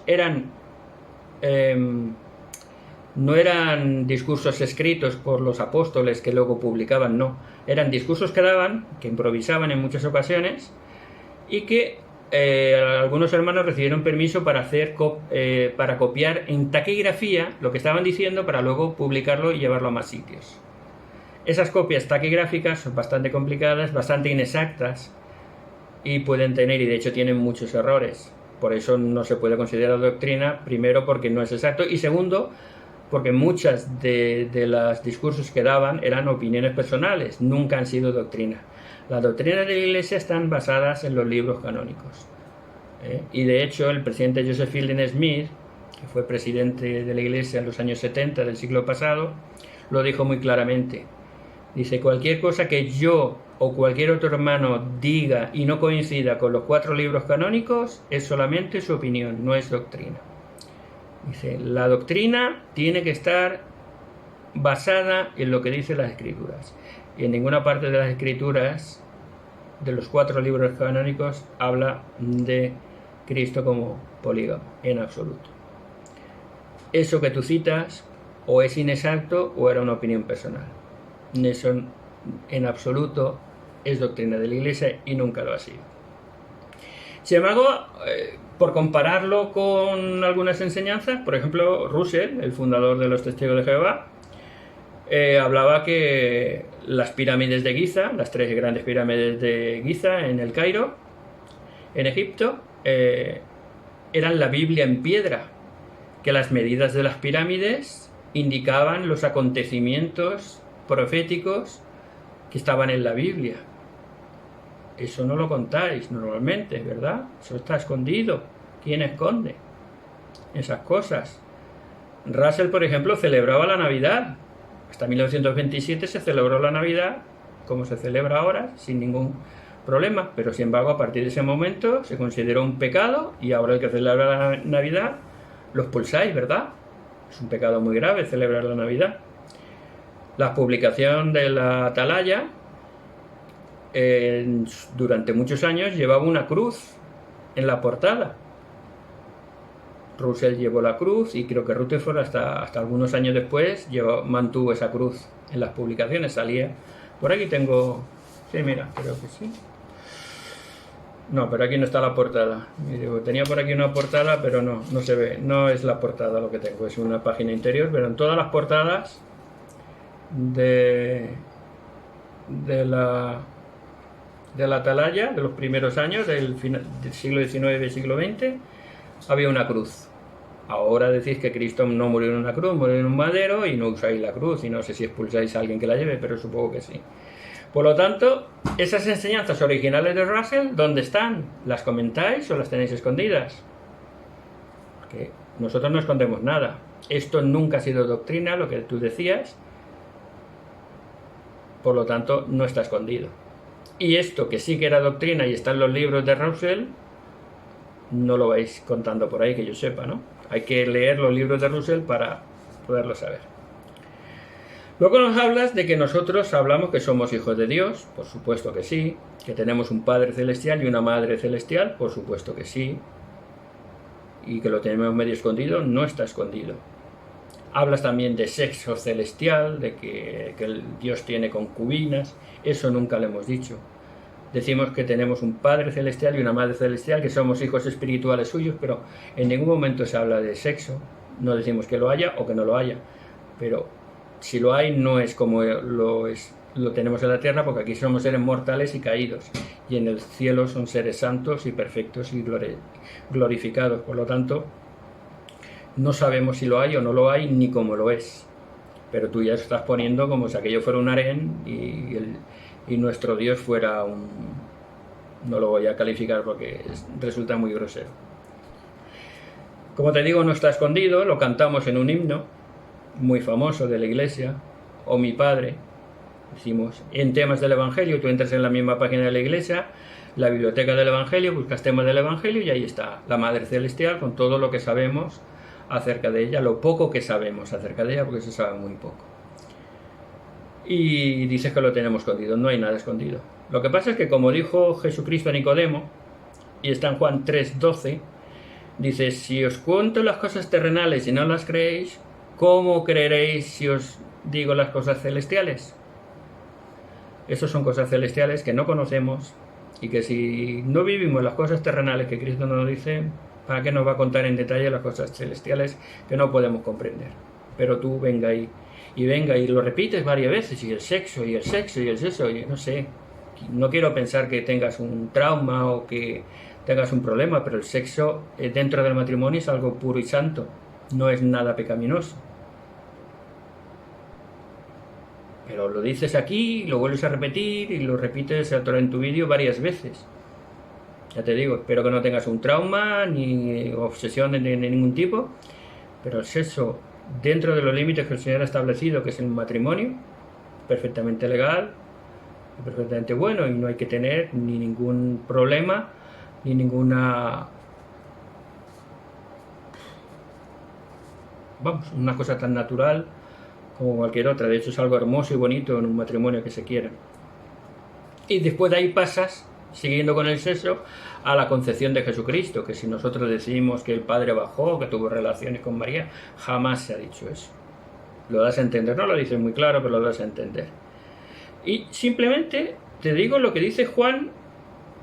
no eran discursos escritos por los apóstoles que luego publicaban, no. Eran discursos que daban, que improvisaban en muchas ocasiones, y que algunos hermanos recibieron permiso para para copiar en taquigrafía lo que estaban diciendo para luego publicarlo y llevarlo a más sitios. Esas copias taquigráficas son bastante complicadas, bastante inexactas, y pueden tener, y de hecho tienen muchos errores. Por eso no se puede considerar doctrina, primero porque no es exacto, y segundo porque muchas de los discursos que daban eran opiniones personales, nunca han sido doctrina. Las doctrinas de la Iglesia están basadas en los libros canónicos. Y de hecho el presidente Joseph Fielding Smith, que fue presidente de la Iglesia en los años 70 del siglo pasado, lo dijo muy claramente. Dice, cualquier cosa que yo o cualquier otro hermano diga y no coincida con los 4 libros canónicos es solamente su opinión, no es doctrina. Dice, la doctrina tiene que estar basada en lo que dicen las Escrituras. Y en ninguna parte de las Escrituras, de los 4 libros canónicos, habla de Cristo como polígamo, en absoluto. Eso que tú citas o es inexacto o era una opinión personal. Eso en absoluto es doctrina de la Iglesia y nunca lo ha sido. Sin embargo, por compararlo con algunas enseñanzas, por ejemplo, Russell, el fundador de los Testigos de Jehová, hablaba que las pirámides de Giza, las 3 grandes pirámides de Giza en el Cairo, en Egipto, eran la Biblia en piedra, que las medidas de las pirámides indicaban los acontecimientos proféticos que estaban en la Biblia. Eso no lo contáis normalmente, ¿verdad? Eso está escondido. ¿Quién esconde esas cosas? Russell, por ejemplo, celebraba la Navidad. Hasta 1927 se celebró la Navidad, como se celebra ahora, sin ningún problema. Pero, sin embargo, a partir de ese momento se consideró un pecado y ahora el que celebra la Navidad lo expulsáis, ¿verdad? Es un pecado muy grave celebrar la Navidad. La publicación de la Atalaya durante muchos años llevaba una cruz en la portada. Russell llevó la cruz y creo que Rutherford hasta algunos años después mantuvo esa cruz en las publicaciones. Salía por aquí, tengo, sí, mira, creo que sí. No, pero aquí no está la portada. Tenía por aquí una portada, pero no se ve, no es la portada lo que tengo, es una página interior. Pero en todas las portadas de la Atalaya, de los primeros años del siglo XIX y siglo XX, había una cruz. Ahora decís que Cristo no murió en una cruz, murió en un madero y no usáis la cruz, y no sé si expulsáis a alguien que la lleve, pero supongo que sí. Por lo tanto, esas enseñanzas originales de Russell, ¿dónde están? ¿Las comentáis o las tenéis escondidas? Porque nosotros no escondemos nada. Esto nunca ha sido doctrina, lo que tú decías. Por lo tanto, no está escondido. Y esto, que sí que era doctrina y está en los libros de Russell, no lo vais contando por ahí, que yo sepa, ¿no? Hay que leer los libros de Russell para poderlo saber. Luego nos hablas de que nosotros hablamos que somos hijos de Dios, por supuesto que sí, que tenemos un Padre Celestial y una Madre Celestial, por supuesto que sí, y que lo tenemos medio escondido, no está escondido. Hablas también de sexo celestial, de que Dios tiene concubinas, eso nunca lo hemos dicho. Decimos que tenemos un Padre Celestial y una Madre Celestial, que somos hijos espirituales suyos, pero en ningún momento se habla de sexo. No decimos que lo haya o que no lo haya, pero si lo hay no es como lo tenemos en la tierra, porque aquí somos seres mortales y caídos, y en el cielo son seres santos y perfectos y glorificados. Por lo tanto, no sabemos si lo hay o no lo hay, ni cómo lo es. Pero tú ya estás poniendo como si aquello fuera un harén y nuestro Dios fuera un... No lo voy a calificar porque resulta muy grosero. Como te digo, no está escondido, lo cantamos en un himno muy famoso de la iglesia, Oh mi Padre, Hicimos en temas del Evangelio, tú entras en la misma página de la iglesia, la biblioteca del Evangelio, buscas temas del Evangelio y ahí está la Madre Celestial con todo lo que sabemos acerca de ella, lo poco que sabemos acerca de ella, porque se sabe muy poco. Y dices que lo tenemos escondido, no hay nada escondido. Lo que pasa es que, como dijo Jesucristo a Nicodemo, y está en Juan 3:12, dice: si os cuento las cosas terrenales y no las creéis, ¿cómo creeréis si os digo las cosas celestiales? Esas son cosas celestiales que no conocemos y que si no vivimos las cosas terrenales que Cristo nos dice, ¿para qué nos va a contar en detalle las cosas celestiales que no podemos comprender? Pero tú venga y lo repites varias veces, y el sexo, y el sexo, y el sexo, y no sé. No quiero pensar que tengas un trauma o que tengas un problema, pero el sexo dentro del matrimonio es algo puro y santo, no es nada pecaminoso. Pero lo dices aquí, lo vuelves a repetir y lo repites en tu vídeo varias veces. Ya te digo, espero que no tengas un trauma ni obsesión de ningún tipo, pero el sexo dentro de los límites que el Señor ha establecido, que es el matrimonio, perfectamente legal, perfectamente bueno, y no hay que tener ni ningún problema, ni ninguna... Vamos, una cosa tan natural como cualquier otra. De hecho, es algo hermoso y bonito en un matrimonio que se quiera. Y después de ahí pasas, siguiendo con el sexo, a la concepción de Jesucristo, que si nosotros decimos que el Padre bajó, que tuvo relaciones con María, jamás se ha dicho eso. Lo das a entender, no lo dices muy claro, pero lo das a entender. Y simplemente te digo lo que dice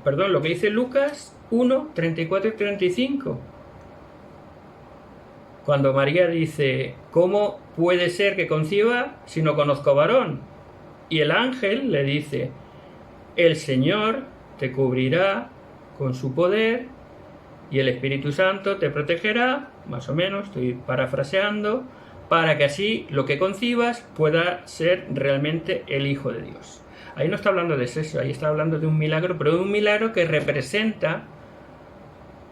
lo que dice Lucas 1, 34 y 35. Cuando María dice: ¿cómo puede ser que conciba si no conozco varón? Y el ángel le dice: el Señor te cubrirá con su poder y el Espíritu Santo te protegerá, más o menos, estoy parafraseando, para que así lo que concibas pueda ser realmente el Hijo de Dios. Ahí no está hablando de sexo, ahí está hablando de un milagro, pero de un milagro que representa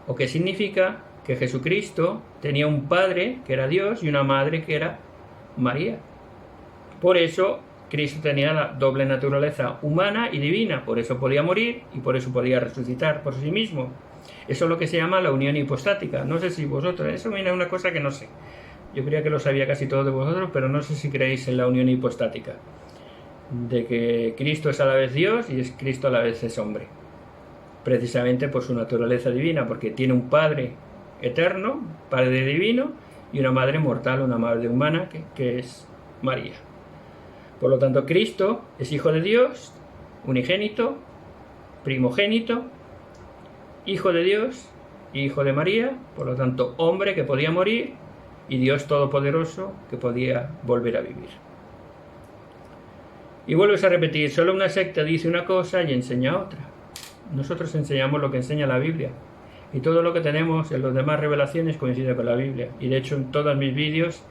o que significa que Jesucristo tenía un padre que era Dios y una madre que era María. Por eso Cristo tenía la doble naturaleza humana y divina, por eso podía morir y por eso podía resucitar por sí mismo. Eso es lo que se llama la unión hipostática. No sé si vosotros, eso viene una cosa que no sé. Yo creía que lo sabía casi todos de vosotros, pero no sé si creéis en la unión hipostática. De que Cristo es a la vez Dios y es Cristo a la vez es hombre. Precisamente por su naturaleza divina, porque tiene un Padre eterno, Padre divino, y una Madre mortal, una Madre humana, que es María. Por lo tanto, Cristo es Hijo de Dios, unigénito, primogénito, Hijo de Dios, Hijo de María, por lo tanto, hombre que podía morir, y Dios todopoderoso que podía volver a vivir. Y vuelves a repetir, solo una secta dice una cosa y enseña otra. Nosotros enseñamos lo que enseña la Biblia, y todo lo que tenemos en las demás revelaciones coincide con la Biblia, y de hecho en todos mis vídeos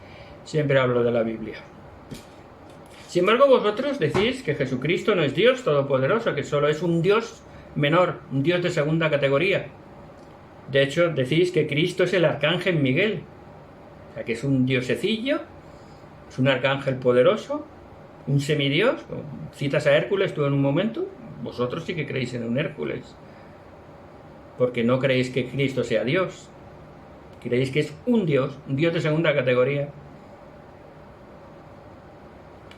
siempre hablo de la Biblia. Sin embargo, vosotros decís que Jesucristo no es Dios todopoderoso, que solo es un Dios menor, un Dios de segunda categoría. De hecho, decís que Cristo es el arcángel Miguel, o sea, que es un diosecillo, es un arcángel poderoso, un semidios. Citas a Hércules tú en un momento. Vosotros sí que creéis en un Hércules, porque no creéis que Cristo sea Dios, creéis que es un Dios de segunda categoría.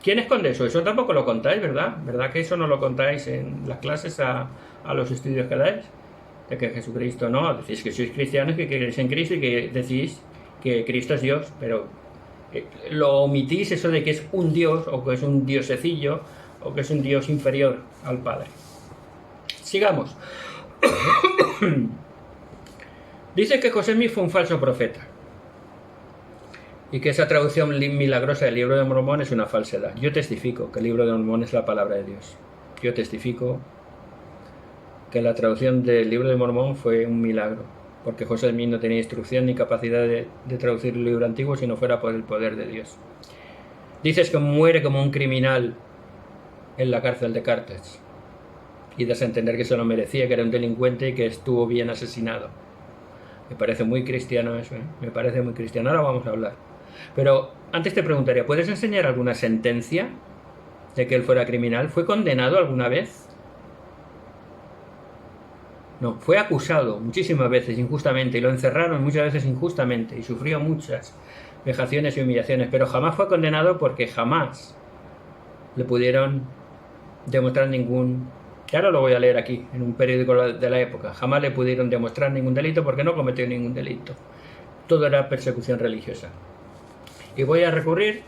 ¿Quién esconde eso? Eso tampoco lo contáis, ¿verdad? ¿Verdad que eso no lo contáis en las clases a los estudios que dais? De que Jesucristo no, decís que sois cristianos, que creéis en Cristo y que decís que Cristo es Dios, pero lo omitís eso de que es un Dios, o que es un diosecillo, o que es un Dios inferior al Padre. Sigamos. Dice que José Smith fue un falso profeta y que esa traducción milagrosa del Libro de Mormón es una falsedad. Yo testifico que el Libro de Mormón es la palabra de Dios. Yo testifico que la traducción del Libro de Mormón fue un milagro, porque José Smith no tenía instrucción ni capacidad de traducir el libro antiguo si no fuera por el poder de Dios. Dices que muere como un criminal en la cárcel de Carthage y das a entender que eso no merecía, que era un delincuente y que estuvo bien asesinado. Me parece muy cristiano eso, ¿eh? Me parece muy cristiano. Ahora vamos a hablar. Pero antes te preguntaría, ¿puedes enseñar alguna sentencia de que él fuera criminal. ¿Fue condenado alguna vez? No, fue acusado muchísimas veces injustamente y lo encerraron muchas veces injustamente y sufrió muchas vejaciones y humillaciones, pero jamás fue condenado porque jamás le pudieron demostrar ningún... que ahora lo voy a leer aquí, en un periódico de la época. Jamás le pudieron demostrar ningún delito porque no cometió ningún delito. Todo era persecución religiosa. Y voy a recurrir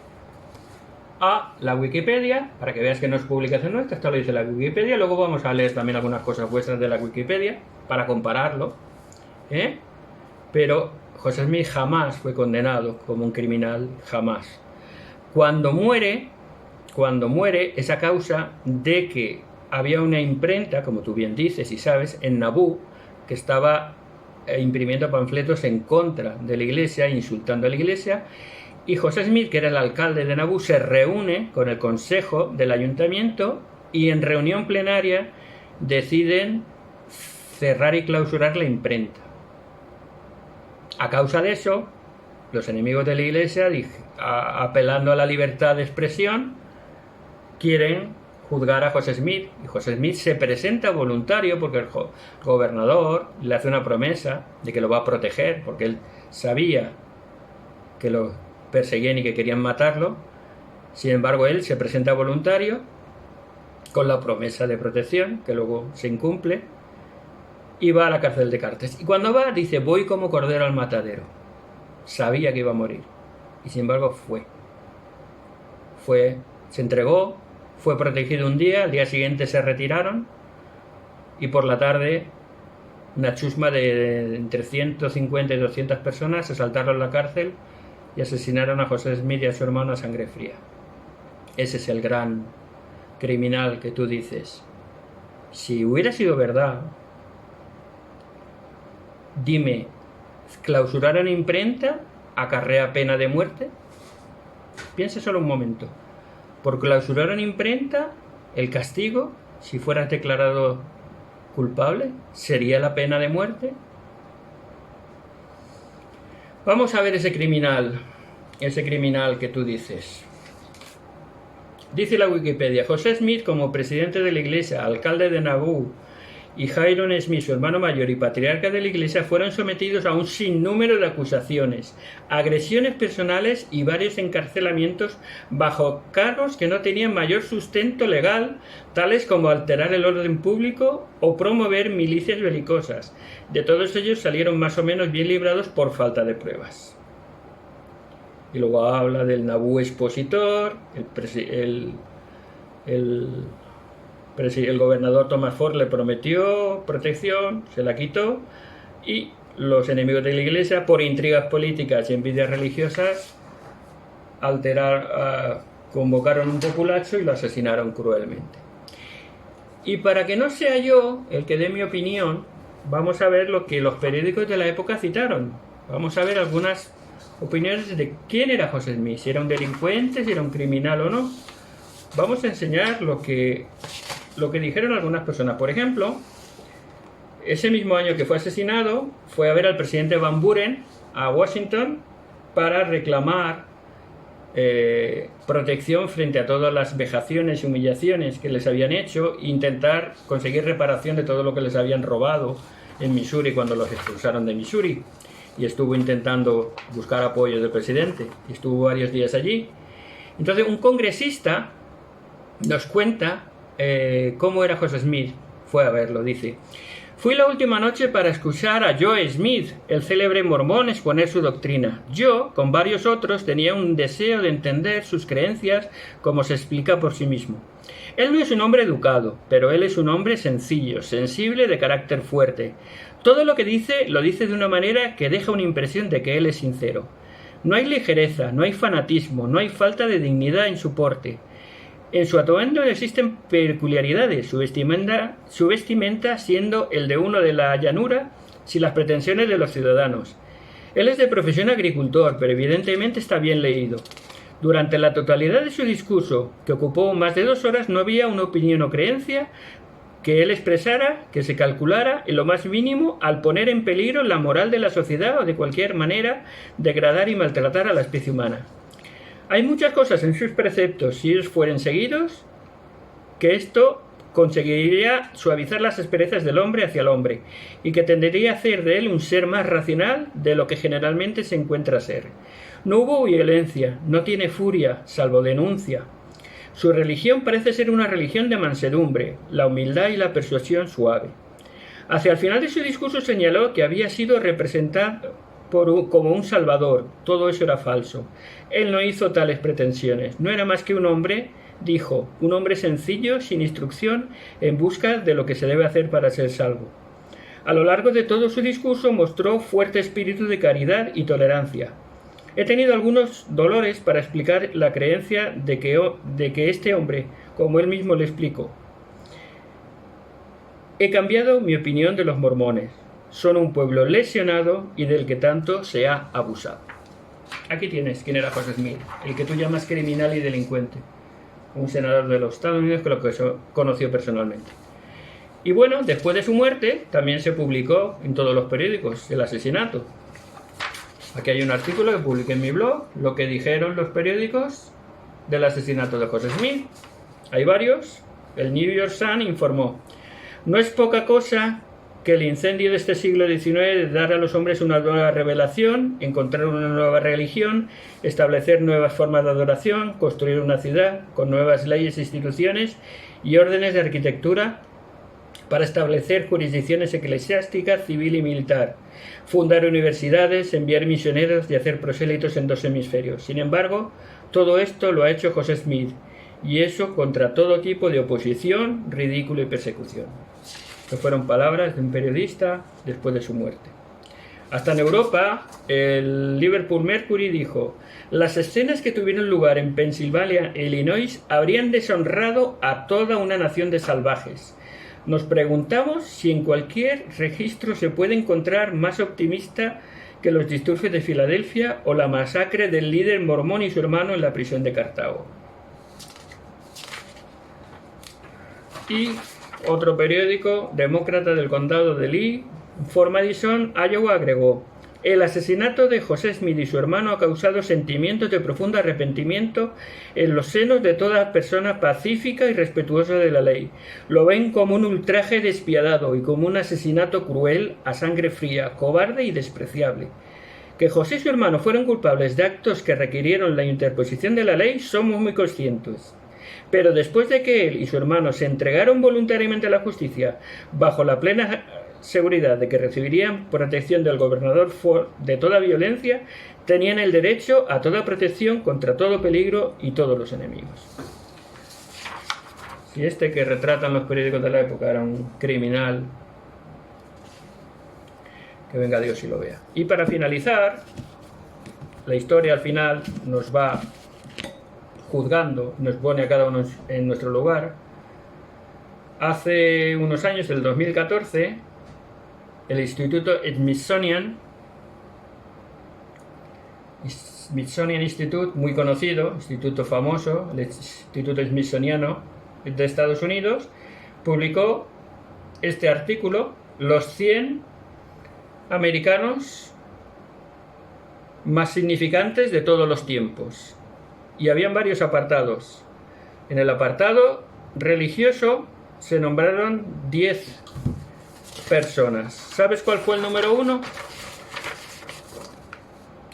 a la Wikipedia, para que veas que no es publicación nuestra, esto lo dice la Wikipedia. Luego vamos a leer también algunas cosas vuestras de la Wikipedia, para compararlo. Pero José Smith jamás fue condenado como un criminal, jamás. Cuando muere es a causa de que había una imprenta, como tú bien dices y sabes, en Nauvoo, que estaba imprimiendo panfletos en contra de la iglesia, insultando a la iglesia, y José Smith, que era el alcalde de Nauvoo, se reúne con el consejo del ayuntamiento y en reunión plenaria deciden cerrar y clausurar la imprenta. A causa de eso, los enemigos de la iglesia, apelando a la libertad de expresión, quieren juzgar a José Smith, y José Smith se presenta voluntario porque el gobernador le hace una promesa de que lo va a proteger, porque él sabía que lo perseguían y que querían matarlo. Sin embargo, él se presenta voluntario con la promesa de protección, que luego se incumple, y va a la cárcel de Cartes. Y cuando va, dice: voy como cordero al matadero. Sabía que iba a morir, y sin embargo se entregó, fue protegido un día, al día siguiente se retiraron, y por la tarde una chusma de entre 150 y 200 personas asaltaron la cárcel y asesinaron a José Smith y a su hermano a sangre fría. Ese es el gran criminal que tú dices. Si hubiera sido verdad, dime, ¿clausurar una imprenta acarrea pena de muerte? Piensa solo un momento. Por clausurar una imprenta, el castigo, si fueras declarado culpable, ¿sería la pena de muerte? Vamos a ver ese criminal que tú dices. Dice la Wikipedia: José Smith, como presidente de la iglesia, alcalde de Nauvoo, y Hiram Smith, su hermano mayor y patriarca de la iglesia, fueron sometidos a un sinnúmero de acusaciones, agresiones personales y varios encarcelamientos bajo cargos que no tenían mayor sustento legal, tales como alterar el orden público o promover milicias belicosas. De todos ellos salieron más o menos bien librados por falta de pruebas. Y luego habla del Nauvoo expositor, el gobernador Thomas Ford le prometió protección, se la quitó, y los enemigos de la iglesia, por intrigas políticas y envidias religiosas, convocaron un populacho y lo asesinaron cruelmente. Y para que no sea yo el que dé mi opinión, vamos a ver lo que los periódicos de la época citaron. Vamos a ver algunas opiniones de quién era José Smith, si era un delincuente, si era un criminal o no. Vamos a enseñar lo que dijeron algunas personas. Por ejemplo, ese mismo año que fue asesinado, fue a ver al presidente Van Buren a Washington para reclamar protección frente a todas las vejaciones y humillaciones que les habían hecho, e intentar conseguir reparación de todo lo que les habían robado en Missouri cuando los expulsaron de Missouri. Y estuvo intentando buscar apoyo del presidente, y estuvo varios días allí. Entonces, un congresista nos cuenta cómo era José Smith. Fue a verlo, dice: fui la última noche para escuchar a Joe Smith, el célebre mormón, exponer su doctrina. Yo, con varios otros, tenía un deseo de entender sus creencias como se explica por sí mismo. Él no es un hombre educado, pero él es un hombre sencillo, sensible, de carácter fuerte. Todo lo que dice, lo dice de una manera que deja una impresión de que él es sincero. No hay ligereza, no hay fanatismo, no hay falta de dignidad en su porte. En su atuendo existen peculiaridades, su vestimenta siendo el de uno de la llanura, sin las pretensiones de los ciudadanos. Él es de profesión agricultor, pero evidentemente está bien leído. Durante la totalidad de su discurso, que ocupó más de 2 horas, no había una opinión o creencia que él expresara, que se calculara en lo más mínimo al poner en peligro la moral de la sociedad o de cualquier manera degradar y maltratar a la especie humana. Hay muchas cosas en sus preceptos, si ellos fueren seguidos, que esto conseguiría suavizar las asperezas del hombre hacia el hombre y que tendería a hacer de él un ser más racional de lo que generalmente se encuentra ser. No hubo violencia, no tiene furia, salvo denuncia. Su religión parece ser una religión de mansedumbre, la humildad y la persuasión suave. Hacia el final de su discurso señaló que había sido representado como un salvador. Todo eso era falso. Él no hizo tales pretensiones. No era más que un hombre, dijo, un hombre sencillo, sin instrucción, en busca de lo que se debe hacer para ser salvo. A lo largo de todo su discurso mostró fuerte espíritu de caridad y tolerancia. He tenido algunos dolores para explicar la creencia de que este hombre, como él mismo le explicó. He cambiado mi opinión de los mormones. Son un pueblo lesionado y del que tanto se ha abusado. Aquí tienes quién era José Smith, el que tú llamas criminal y delincuente. Un senador de los Estados Unidos que lo conoció personalmente. Y bueno, después de su muerte también se publicó en todos los periódicos el asesinato. Aquí hay un artículo que publiqué en mi blog, lo que dijeron los periódicos del asesinato de José Smith. Hay varios. El New York Sun informó: no es poca cosa que el incendio de este siglo XIX de dar a los hombres una nueva revelación, encontrar una nueva religión, establecer nuevas formas de adoración, construir una ciudad con nuevas leyes e instituciones y órdenes de arquitectura para establecer jurisdicciones eclesiásticas, civil y militar, fundar universidades, enviar misioneros y hacer prosélitos en 2 hemisferios. Sin embargo, todo esto lo ha hecho José Smith, y eso contra todo tipo de oposición, ridículo y persecución. Estas fueron palabras de un periodista después de su muerte. Hasta en Europa, el Liverpool Mercury dijo: las escenas que tuvieron lugar en Pensilvania e Illinois habrían deshonrado a toda una nación de salvajes. Nos preguntamos si en cualquier registro se puede encontrar más optimista que los disturbios de Filadelfia o la masacre del líder mormón y su hermano en la prisión de Cartago. Y otro periódico, demócrata del condado de Lee, Fort Madison, Iowa, agregó: el asesinato de José Smith y su hermano ha causado sentimientos de profundo arrepentimiento en los senos de toda persona pacífica y respetuosa de la ley. Lo ven como un ultraje despiadado y como un asesinato cruel, a sangre fría, cobarde y despreciable. Que José y su hermano fueron culpables de actos que requirieron la interposición de la ley somos muy conscientes. Pero después de que él y su hermano se entregaron voluntariamente a la justicia, bajo la plena seguridad de que recibirían protección del gobernador Ford de toda violencia, tenían el derecho a toda protección contra todo peligro y todos los enemigos. Si este que retratan los periódicos de la época era un criminal, que venga Dios y lo vea. Y para finalizar, la historia al final nos va juzgando, nos pone a cada uno en nuestro lugar. Hace unos años, el 2014, el Instituto Smithsonian Institute, muy conocido, instituto famoso, el Instituto Smithsoniano de Estados Unidos, publicó este artículo: los 100 americanos más significantes de todos los tiempos. Y habían varios apartados. En el apartado religioso se nombraron 10 personas. ¿Sabes cuál fue el número 1?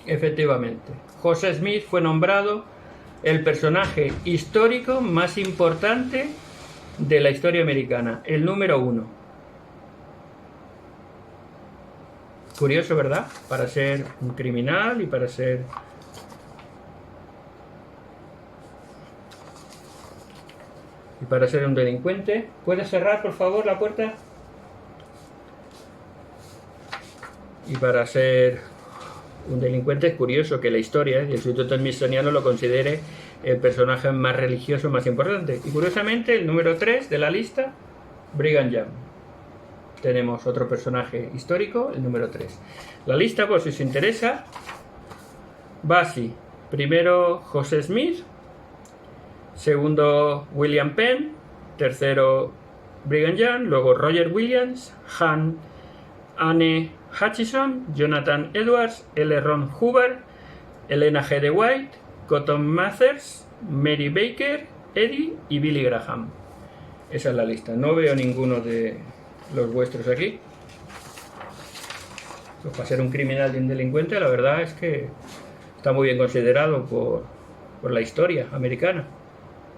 Efectivamente, José Smith fue nombrado el personaje histórico más importante de la historia americana, el número 1. Curioso, ¿verdad? Para ser un criminal y para ser un delincuente. ¿Puedes cerrar, por favor, la puerta? Y para ser un delincuente es curioso que la historia del Instituto Smithsoniano lo considere el personaje más religioso más importante. Y curiosamente, el número 3 de la lista, Brigham Young. Tenemos otro personaje histórico, el número 3. La lista, por si os interesa, va así. Primero, José Smith. Segundo, William Penn. Tercero, Brigham Young. Luego, Roger Williams, Anne Hutchinson, Jonathan Edwards, L. Ron Hubbard, Elena G. de White, Cotton Mathers, Mary Baker Eddy y Billy Graham. Esa es la lista. No veo ninguno de los vuestros aquí. Pues para ser un criminal y un delincuente, la verdad es que está muy bien considerado por la historia americana.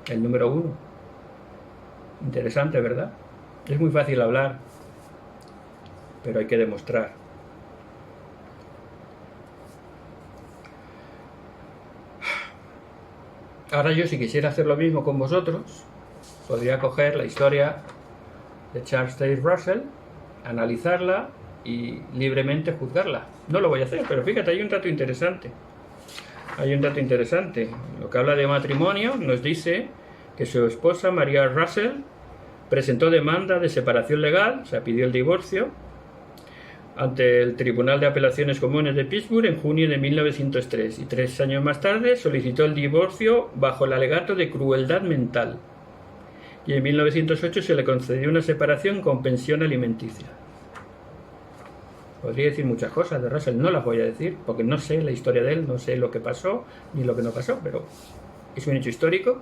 El número 1. Interesante, ¿verdad? Es muy fácil hablar, pero hay que demostrar. Ahora yo, si quisiera hacer lo mismo con vosotros, podría coger la historia de Charles Taze Russell, analizarla y libremente juzgarla. No lo voy a hacer, pero fíjate, hay un dato interesante. Hay un dato interesante. Lo que habla de matrimonio nos dice que su esposa, Maria Russell, presentó demanda de separación legal, o sea, pidió el divorcio, ante el Tribunal de Apelaciones Comunes de Pittsburgh en junio de 1903 y 3 años más tarde solicitó el divorcio bajo el alegato de crueldad mental. Y en 1908 se le concedió una separación con pensión alimenticia. Podría decir muchas cosas de Russell, no las voy a decir porque no sé la historia de él, no sé lo que pasó ni lo que no pasó, pero es un hecho histórico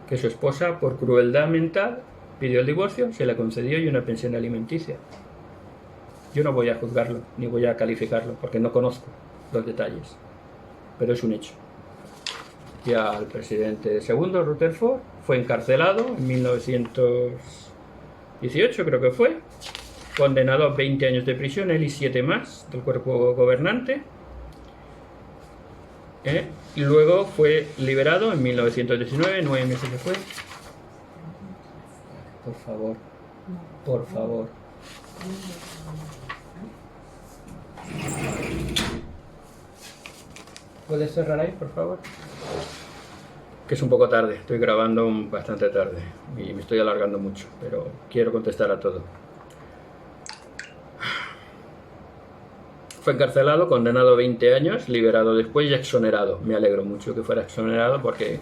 que su esposa, por crueldad mental, pidió el divorcio, se le concedió y una pensión alimenticia. Yo no voy a juzgarlo, ni voy a calificarlo, porque no conozco los detalles, pero es un hecho. Y al presidente segundo, Rutherford, fue encarcelado en 1918, creo que fue, condenado a 20 años de prisión, él y 7 más del cuerpo gobernante. Y luego fue liberado en 1919, 9 meses después. Por favor, por favor. ¿Puedes cerrar ahí, por favor? Que es un poco tarde, estoy grabando bastante tarde y me estoy alargando mucho, pero quiero contestar a todo. Fue encarcelado, condenado a 20 años, liberado después y exonerado. Me alegro mucho que fuera exonerado porque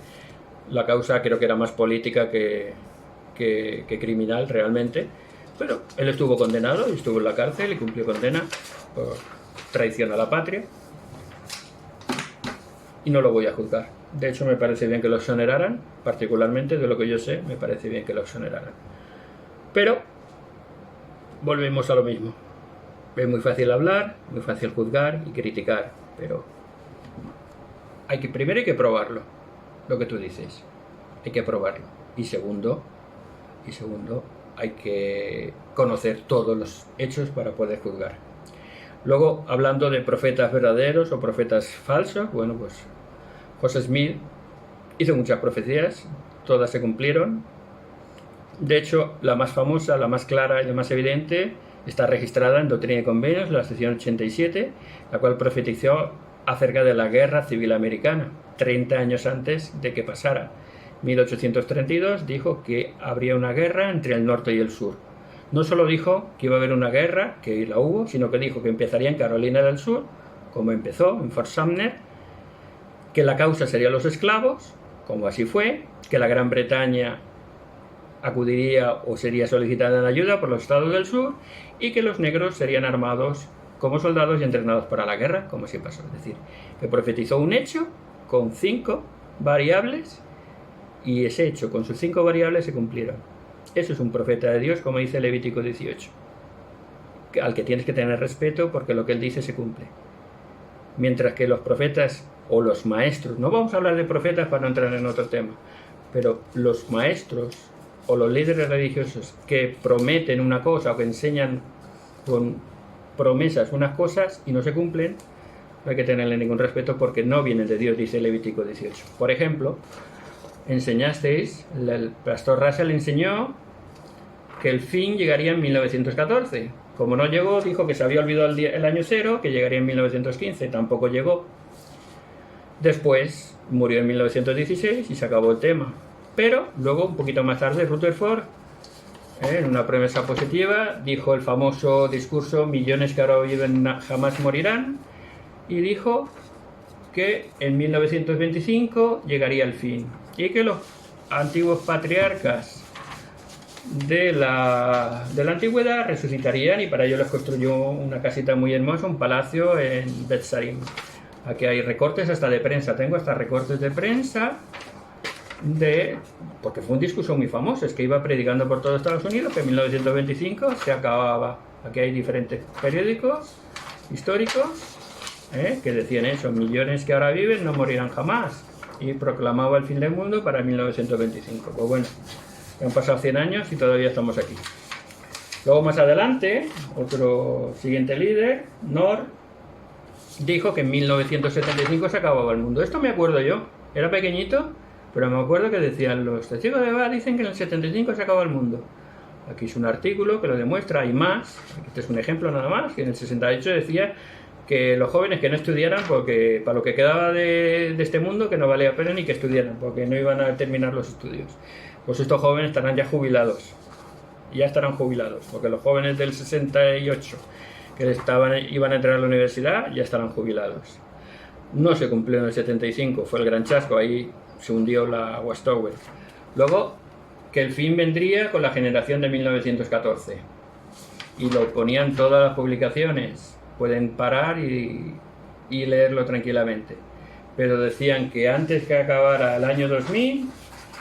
la causa creo que era más política que criminal realmente. Pero él estuvo condenado y estuvo en la cárcel y cumplió condena por traición a la patria. Y no lo voy a juzgar. De hecho, me parece bien que lo exoneraran, particularmente de lo que yo sé, me parece bien que lo exoneraran. Pero volvemos a lo mismo. Es muy fácil hablar, muy fácil juzgar y criticar, pero primero hay que probarlo, lo que tú dices. Hay que probarlo. Y segundo, hay que conocer todos los hechos para poder juzgar. Luego, hablando de profetas verdaderos o profetas falsos, bueno, pues Joseph Smith hizo muchas profecías, todas se cumplieron. De hecho, la más famosa, la más clara y la más evidente está registrada en Doctrina y Convenios, la sección 87, la cual profetizó acerca de la Guerra Civil Americana, 30 años antes de que pasara. 1832 dijo que habría una guerra entre el norte y el sur. No solo dijo que iba a haber una guerra, que la hubo, sino que dijo que empezaría en Carolina del Sur, como empezó, en Fort Sumner, que la causa sería los esclavos, como así fue, que la Gran Bretaña acudiría o sería solicitada en ayuda por los estados del sur y que los negros serían armados como soldados y entrenados para la guerra, como así pasó. Es decir, que profetizó un hecho con 5 variables y ese hecho con sus 5 variables se cumplieron. Eso es un profeta de Dios, como dice Levítico 18, al que tienes que tener respeto porque lo que él dice se cumple. Mientras que los profetas o los maestros, no vamos a hablar de profetas para no entrar en otro tema, pero los maestros o los líderes religiosos que prometen una cosa o que enseñan con promesas unas cosas y no se cumplen, no hay que tenerle ningún respeto porque no vienen de Dios, dice Levítico 18. Por ejemplo, enseñasteis, el pastor Russell enseñó que el fin llegaría en 1914. Como no llegó, dijo que se había olvidado el año 0, que llegaría en 1915, tampoco llegó. Después murió en 1916 y se acabó el tema. Pero luego, un poquito más tarde, Rutherford, en una promesa positiva, dijo el famoso discurso millones que ahora viven jamás morirán, y dijo que en 1925 llegaría el fin y que los antiguos patriarcas de la antigüedad resucitarían, y para ello les construyó una casita muy hermosa, un palacio en Betzarim. Aquí hay recortes hasta de prensa, tengo hasta recortes de prensa porque fue un discurso muy famoso, es que iba predicando por todo Estados Unidos que en 1925 se acababa. Aquí hay diferentes periódicos históricos que decían eso: millones que ahora viven no morirán jamás, y proclamaba el fin del mundo para 1925. Pues bueno, han pasado 100 años y todavía estamos aquí. Luego más adelante, otro siguiente líder, Nor, dijo que en 1975 se acababa el mundo. Esto me acuerdo yo, era pequeñito, pero me acuerdo que decían: los testigos de Jehová dicen que en el 75 se acaba el mundo. Aquí es un artículo que lo demuestra, hay más, este es un ejemplo nada más, que en el 68 decía que los jóvenes que no estudiaran, porque para lo que quedaba de este mundo, que no valía pena ni que estudiaran, porque no iban a terminar los estudios. Pues estos jóvenes estarán ya jubilados, porque los jóvenes del 68 que iban a entrar a la universidad ya estarán jubilados. No se cumplió en el 75, fue el gran chasco, ahí se hundió la Westover. Luego, que el fin vendría con la generación de 1914, y lo ponían todas las publicaciones, pueden parar y leerlo tranquilamente, pero decían que antes que acabara el año 2000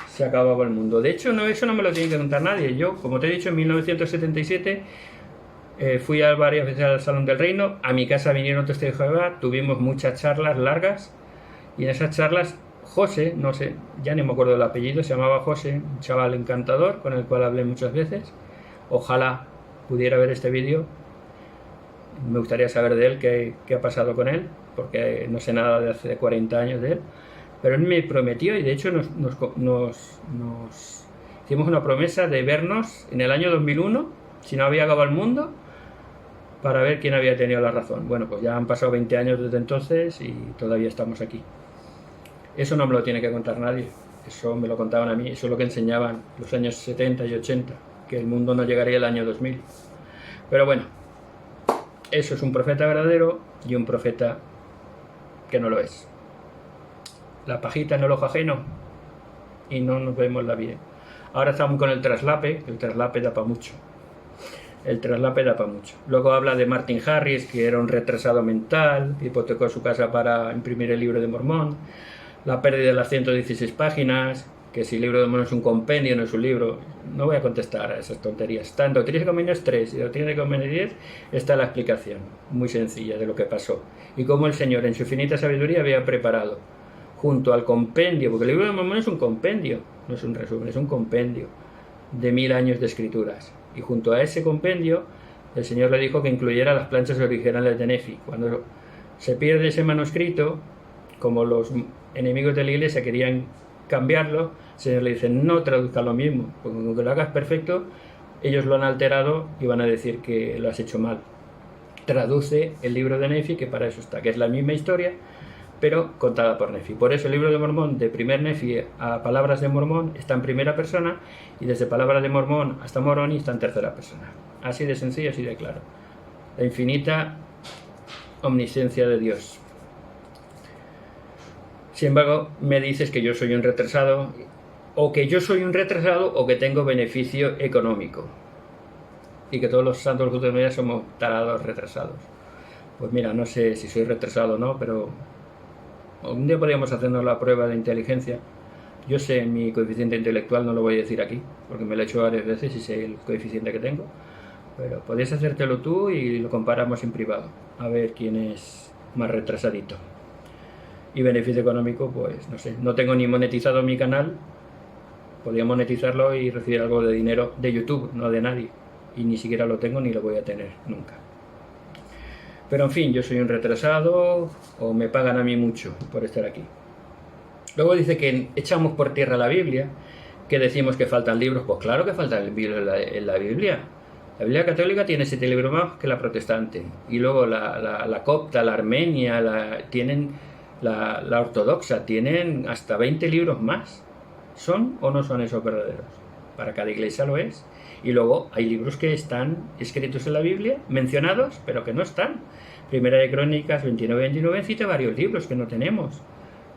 se acababa el mundo. De hecho, eso no me lo tiene que contar nadie. Yo, como te he dicho, en 1977 fui varias veces al Salón del Reino, a mi casa vinieron testigos de Jehová, tuvimos muchas charlas largas, y en esas charlas José, no sé, ya ni me acuerdo del apellido, se llamaba José, un chaval encantador con el cual hablé muchas veces. Ojalá pudiera ver este vídeo, me gustaría saber de él qué ha pasado con él, porque no sé nada de hace 40 años de él, pero él me prometió, y de hecho nos hicimos una promesa de vernos en el año 2001, si no había acabado el mundo, para ver quién había tenido la razón. Bueno, pues ya han pasado 20 años desde entonces y todavía estamos aquí. Eso no me lo tiene que contar nadie, eso me lo contaban a mí, eso es lo que enseñaban los años 70 y 80, que el mundo no llegaría al año 2000. Pero bueno, eso es un profeta verdadero y un profeta que no lo es. La pajita en el ojo ajeno y no nos vemos la bien. Ahora estamos con el traslape da para mucho. Luego habla de Martin Harris, que era un retrasado mental, hipotecó su casa para imprimir el libro de Mormón. La pérdida de las 116 páginas, que si el libro de Mormón es un compendio, no es un libro. No voy a contestar a esas tonterías. Está en Doctrinas y Convenios 3 y Doctrinas y Convenios 10 está la explicación muy sencilla de lo que pasó y cómo el Señor en su infinita sabiduría había preparado junto al compendio, porque el libro de Mormón es un compendio, no es un resumen, es un compendio de 1000 años de escrituras, y junto a ese compendio el Señor le dijo que incluyera las planchas originales de Nefi. Cuando se pierde ese manuscrito, como los enemigos de la iglesia querían cambiarlo, el Señor le dice: no traduzca lo mismo, porque aunque lo hagas perfecto, ellos lo han alterado y van a decir que lo has hecho mal. Traduce el libro de Nefi, que para eso está, que es la misma historia, pero contada por Nefi. Por eso el libro de Mormón, de primer Nefi a Palabras de Mormón, está en primera persona, y desde Palabras de Mormón hasta Moroni está en tercera persona. Así de sencillo, así de claro. La infinita omnisciencia de Dios. Sin embargo, me dices que yo soy un retrasado, o que tengo beneficio económico, y que todos los santos de la somos tarados retrasados. Pues mira, no sé si soy retrasado o no, pero un día podríamos hacernos la prueba de inteligencia. Yo sé mi coeficiente intelectual, no lo voy a decir aquí, porque me lo he hecho varias veces y sé el coeficiente que tengo, pero podrías hacértelo tú y lo comparamos en privado, a ver quién es más retrasadito. Y beneficio económico, pues no sé, no tengo ni monetizado mi canal, podría monetizarlo y recibir algo de dinero de YouTube, no de nadie, y ni siquiera lo tengo ni lo voy a tener nunca. Pero en fin, yo soy un retrasado, o me pagan a mí mucho por estar aquí. Luego dice que echamos por tierra la Biblia, que decimos que faltan libros. Pues claro que faltan libros en la Biblia. La Biblia católica tiene 7 libros más que la protestante, y luego la copta, la armenia, tienen la ortodoxa, tienen hasta 20 libros más. ¿Son o no son esos verdaderos? Para cada iglesia lo es. Y luego hay libros que están escritos en la Biblia, mencionados, pero que no están. Primera de Crónicas 29-29 cita varios libros que no tenemos.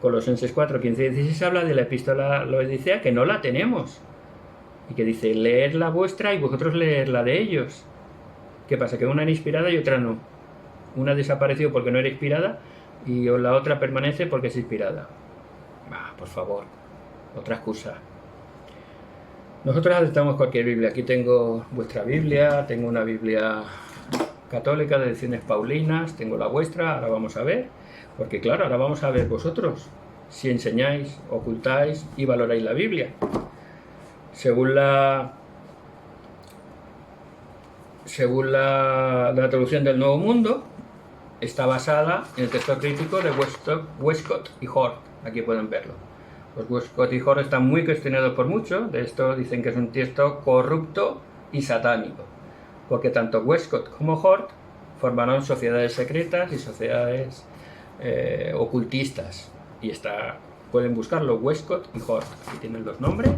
Colosenses 4-15-16 habla de la epístola a la Odisea, que no la tenemos, y que dice: leed la vuestra y vosotros leed la de ellos. ¿Qué pasa? Que una era inspirada y otra no. Una desapareció porque no era inspirada, y la otra permanece porque es inspirada. Por favor. otra excusa. Nosotros aceptamos cualquier Biblia. Aquí tengo vuestra Biblia, tengo una Biblia católica de ediciones paulinas, tengo la vuestra, ahora vamos a ver, porque claro, ahora vamos a ver vosotros si enseñáis, ocultáis y valoráis la Biblia. Según la traducción del Nuevo Mundo, está basada en el texto crítico de Westcott y Hort. Aquí pueden verlo. Los Westcott y Hort están muy cuestionados por muchos. De esto dicen que es un texto corrupto y satánico, porque tanto Westcott como Hort formaron sociedades secretas y sociedades ocultistas. Y pueden buscarlo, Westcott y Hort. Aquí tienen los nombres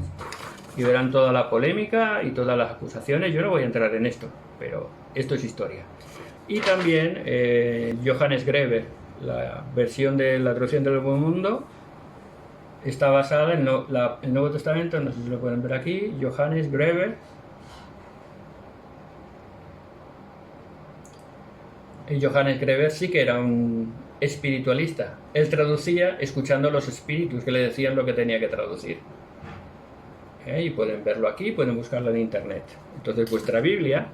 y verán toda la polémica y todas las acusaciones. Yo no voy a entrar en esto, pero esto es historia. Y también Johannes Greber, la versión de la traducción del Nuevo Mundo, está basada en el Nuevo Testamento, no sé si lo pueden ver aquí, Johannes Greber. Y Johannes Greber sí que era un espiritualista. Él traducía escuchando los espíritus que le decían lo que tenía que traducir. Y pueden verlo aquí, pueden buscarlo en internet. Entonces vuestra Biblia,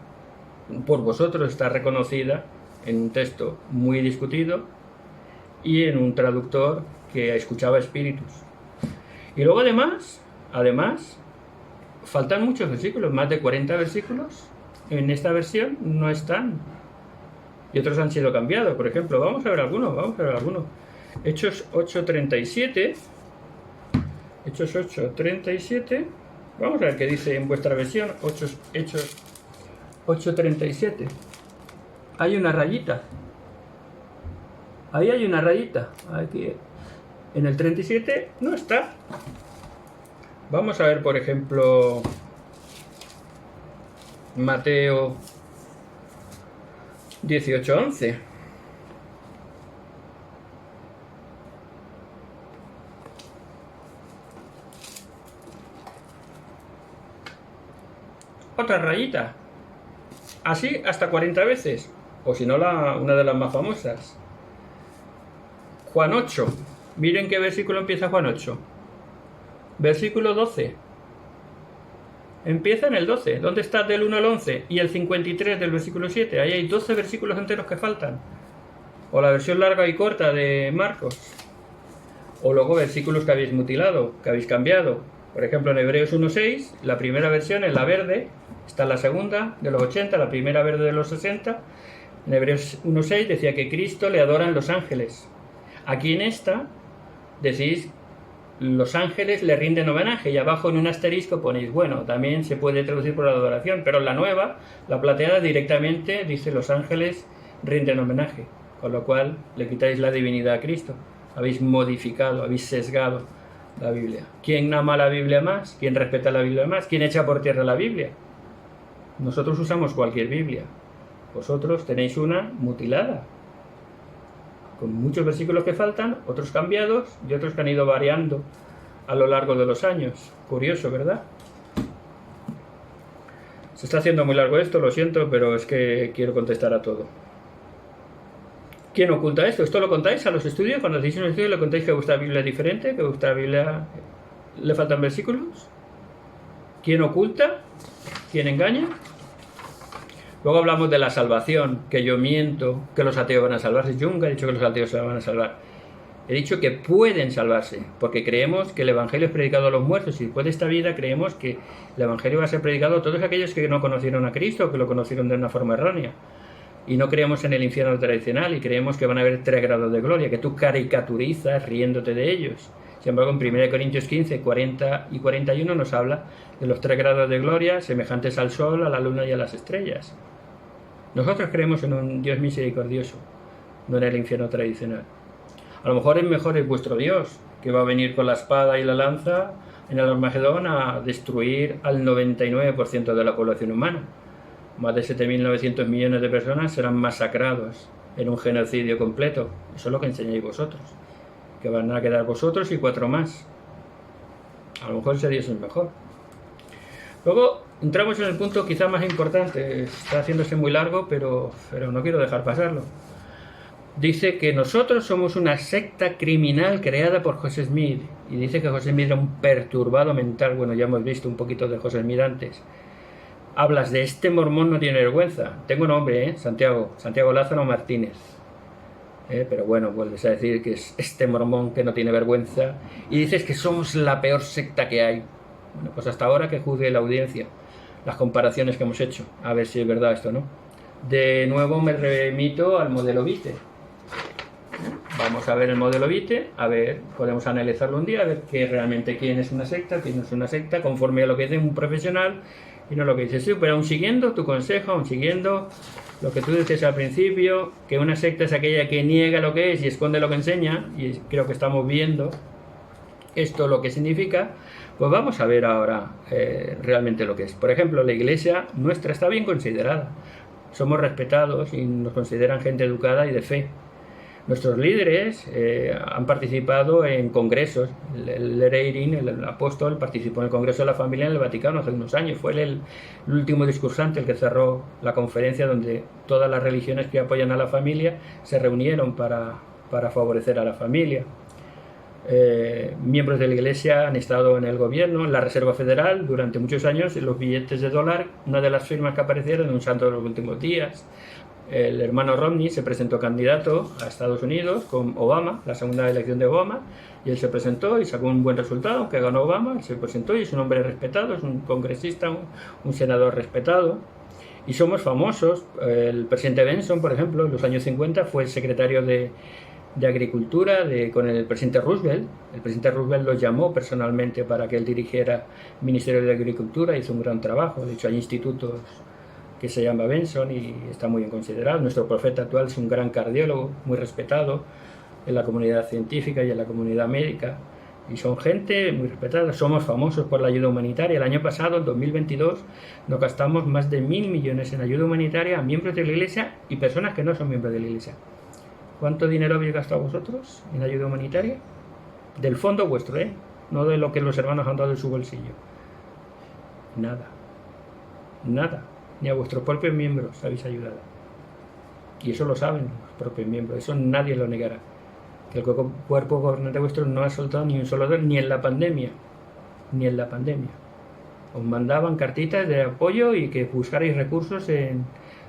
por vosotros, está reconocida en un texto muy discutido y en un traductor que escuchaba espíritus. Y luego además, faltan muchos versículos, más de 40 versículos en esta versión no están. Y otros han sido cambiados. Por ejemplo, vamos a ver algunos. Hechos 8:37. Hechos 8:37. Vamos a ver qué dice en vuestra versión. Hechos 8:37. Hay una rayita. Ahí hay una rayita. Aquí. En el 37 no está. Vamos a ver, por ejemplo, Mateo 18:11. Otra rayita. Así hasta 40 veces. O si no, una de las más famosas. Juan 8. Miren qué versículo empieza Juan 8. Versículo 12. Empieza en el 12. ¿Dónde está del 1 al 11? Y el 53 del versículo 7. Ahí hay 12 versículos enteros que faltan. O la versión larga y corta de Marcos. O luego versículos que habéis mutilado, que habéis cambiado. Por ejemplo, en Hebreos 1:6, la primera versión es la verde. Está en la segunda de los 80, la primera verde de los 60. En Hebreos 1:6 decía que Cristo le adoran los ángeles. Aquí en esta decís los ángeles le rinden homenaje y abajo en un asterisco ponéis, bueno, también se puede traducir por la adoración, pero en la nueva, la plateada, directamente dice los ángeles rinden homenaje, con lo cual le quitáis la divinidad a Cristo. Habéis modificado, habéis sesgado la Biblia. ¿Quién ama la Biblia más? ¿Quién respeta la Biblia más? ¿Quién echa por tierra la Biblia? Nosotros usamos cualquier Biblia. Vosotros tenéis una mutilada, con muchos versículos que faltan, otros cambiados y otros que han ido variando a lo largo de los años. Curioso, ¿verdad? Se está haciendo muy largo esto, lo siento, pero es que quiero contestar a todo. ¿Quién oculta esto? ¿Esto lo contáis a los estudios? Cuando hacéis un estudio, ¿le contáis que vuestra Biblia es diferente? ¿Que vuestra Biblia le faltan versículos? ¿Quién oculta? ¿Quién engaña? Luego hablamos de la salvación, que yo miento, que los ateos van a salvarse. Yo nunca he dicho que los ateos se van a salvar. He dicho que pueden salvarse, porque creemos que el Evangelio es predicado a los muertos y después de esta vida creemos que el Evangelio va a ser predicado a todos aquellos que no conocieron a Cristo o que lo conocieron de una forma errónea. Y no creemos en el infierno tradicional y creemos que van a haber 3 grados de gloria, que tú caricaturizas riéndote de ellos. Sin embargo, en 1 Corintios 15, 40 y 41 nos habla de los 3 grados de gloria semejantes al sol, a la luna y a las estrellas. Nosotros creemos en un Dios misericordioso, no en el infierno tradicional. A lo mejor es vuestro Dios, que va a venir con la espada y la lanza en el Armagedón a destruir al 99% de la población humana. Más de 7.900 millones de personas serán masacrados en un genocidio completo. Eso es lo que enseñáis vosotros. Que van a quedar vosotros y 4 más. A lo mejor ese Dios es mejor. Luego entramos en el punto quizá más importante. Está haciéndose muy largo, pero no quiero dejar pasarlo. Dice que nosotros somos una secta criminal creada por José Smith. Y dice que José Smith era un perturbado mental. Bueno, ya hemos visto un poquito de José Smith antes. Hablas de este mormón no tiene vergüenza. Tengo nombre, Santiago Lázaro Martínez. Pero bueno, vuelves a decir que es este mormón que no tiene vergüenza. Y dices que somos la peor secta que hay. Bueno, pues hasta ahora que juzgue la audiencia las comparaciones que hemos hecho. A ver si es verdad esto, ¿no? De nuevo me remito al modelo Vite. Vamos a ver el modelo Vite, a ver, podemos analizarlo un día, a ver realmente quién es una secta, quién no es una secta, conforme a lo que dice un profesional y no lo que dices tú, pero aún siguiendo tu consejo, aún siguiendo lo que tú dices al principio, que una secta es aquella que niega lo que es y esconde lo que enseña, y creo que estamos viendo esto lo que significa, pues vamos a ver ahora realmente lo que es. Por ejemplo, la iglesia nuestra está bien considerada, somos respetados y nos consideran gente educada y de fe. Nuestros líderes han participado en congresos. El Leirin, el apóstol, participó en el Congreso de la Familia en el Vaticano hace unos años. Fue el último discursante el que cerró la conferencia donde todas las religiones que apoyan a la familia se reunieron para favorecer a la familia. Miembros de la Iglesia han estado en el gobierno, en la Reserva Federal, durante muchos años, en los billetes de dólar. Una de las firmas que aparecieron, un santo de los últimos días. El hermano Romney se presentó candidato a Estados Unidos con Obama, la segunda elección de Obama, y él se presentó y sacó un buen resultado, que ganó Obama. Él se presentó y es un hombre respetado, es un congresista, un senador respetado. Y somos famosos. El presidente Benson, por ejemplo, en los años 50 fue el secretario de Agricultura con el presidente Roosevelt. El presidente Roosevelt lo llamó personalmente para que él dirigiera el Ministerio de Agricultura, hizo un gran trabajo. De hecho, hay institutos que se llama Benson y está muy bien considerado. Nuestro profeta actual es un gran cardiólogo, muy respetado en la comunidad científica y en la comunidad médica, y son gente muy respetada. Somos famosos por la ayuda humanitaria. El año pasado, en 2022, nos gastamos más de 1.000 millones en ayuda humanitaria a miembros de la Iglesia y personas que no son miembros de la Iglesia. ¿Cuánto dinero habéis gastado vosotros en ayuda humanitaria? Del fondo vuestro, no de lo que los hermanos han dado de su bolsillo. Nada. Ni a vuestros propios miembros habéis ayudado. Y eso lo saben los propios miembros, eso nadie lo negará. Que el cuerpo gobernante vuestro no ha soltado ni un solo dólar, ni en la pandemia. Os mandaban cartitas de apoyo y que buscarais recursos en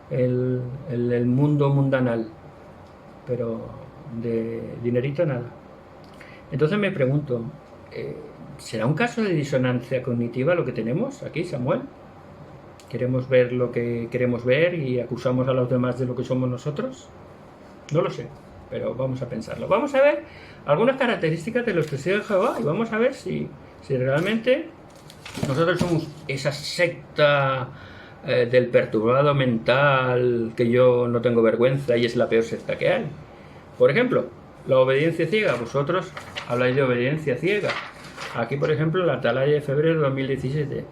el mundo mundanal. Pero de dinerito nada. Entonces me pregunto, ¿será un caso de disonancia cognitiva lo que tenemos aquí, Samuel? ¿Queremos ver lo que queremos ver y acusamos a los demás de lo que somos nosotros? No lo sé, pero vamos a pensarlo. Vamos a ver algunas características de los testigos de Jehová y vamos a ver si realmente nosotros somos esa secta del perturbado mental, que yo no tengo vergüenza y es la peor secta que hay. Por ejemplo, la obediencia ciega. Vosotros habláis de obediencia ciega. Aquí, por ejemplo, la Atalaya de febrero de 2017.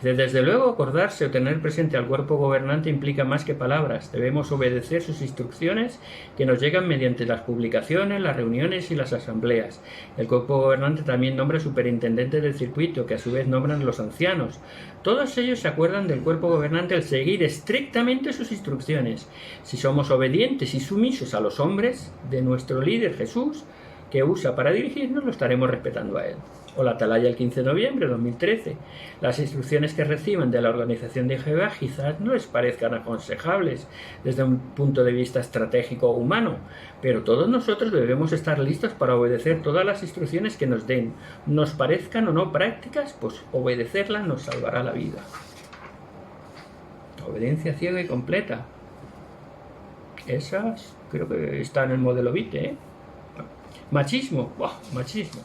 Desde luego, acordarse o tener presente al cuerpo gobernante implica más que palabras. Debemos obedecer sus instrucciones que nos llegan mediante las publicaciones, las reuniones y las asambleas. El cuerpo gobernante también nombra superintendente del circuito, que a su vez nombran los ancianos. Todos ellos se acuerdan del cuerpo gobernante al seguir estrictamente sus instrucciones. Si somos obedientes y sumisos a los hombres de nuestro líder Jesús, que usa para dirigirnos, lo estaremos respetando a él. O la Atalaya el 15 de noviembre de 2013. Las instrucciones que reciban de la Organización de Jehová quizás no les parezcan aconsejables desde un punto de vista estratégico o humano, pero todos nosotros debemos estar listos para obedecer todas las instrucciones que nos den. Nos parezcan o no prácticas, pues obedecerlas nos salvará la vida. Obediencia ciega y completa. Esas creo que están en el modelo Vite, Machismo. Machismo.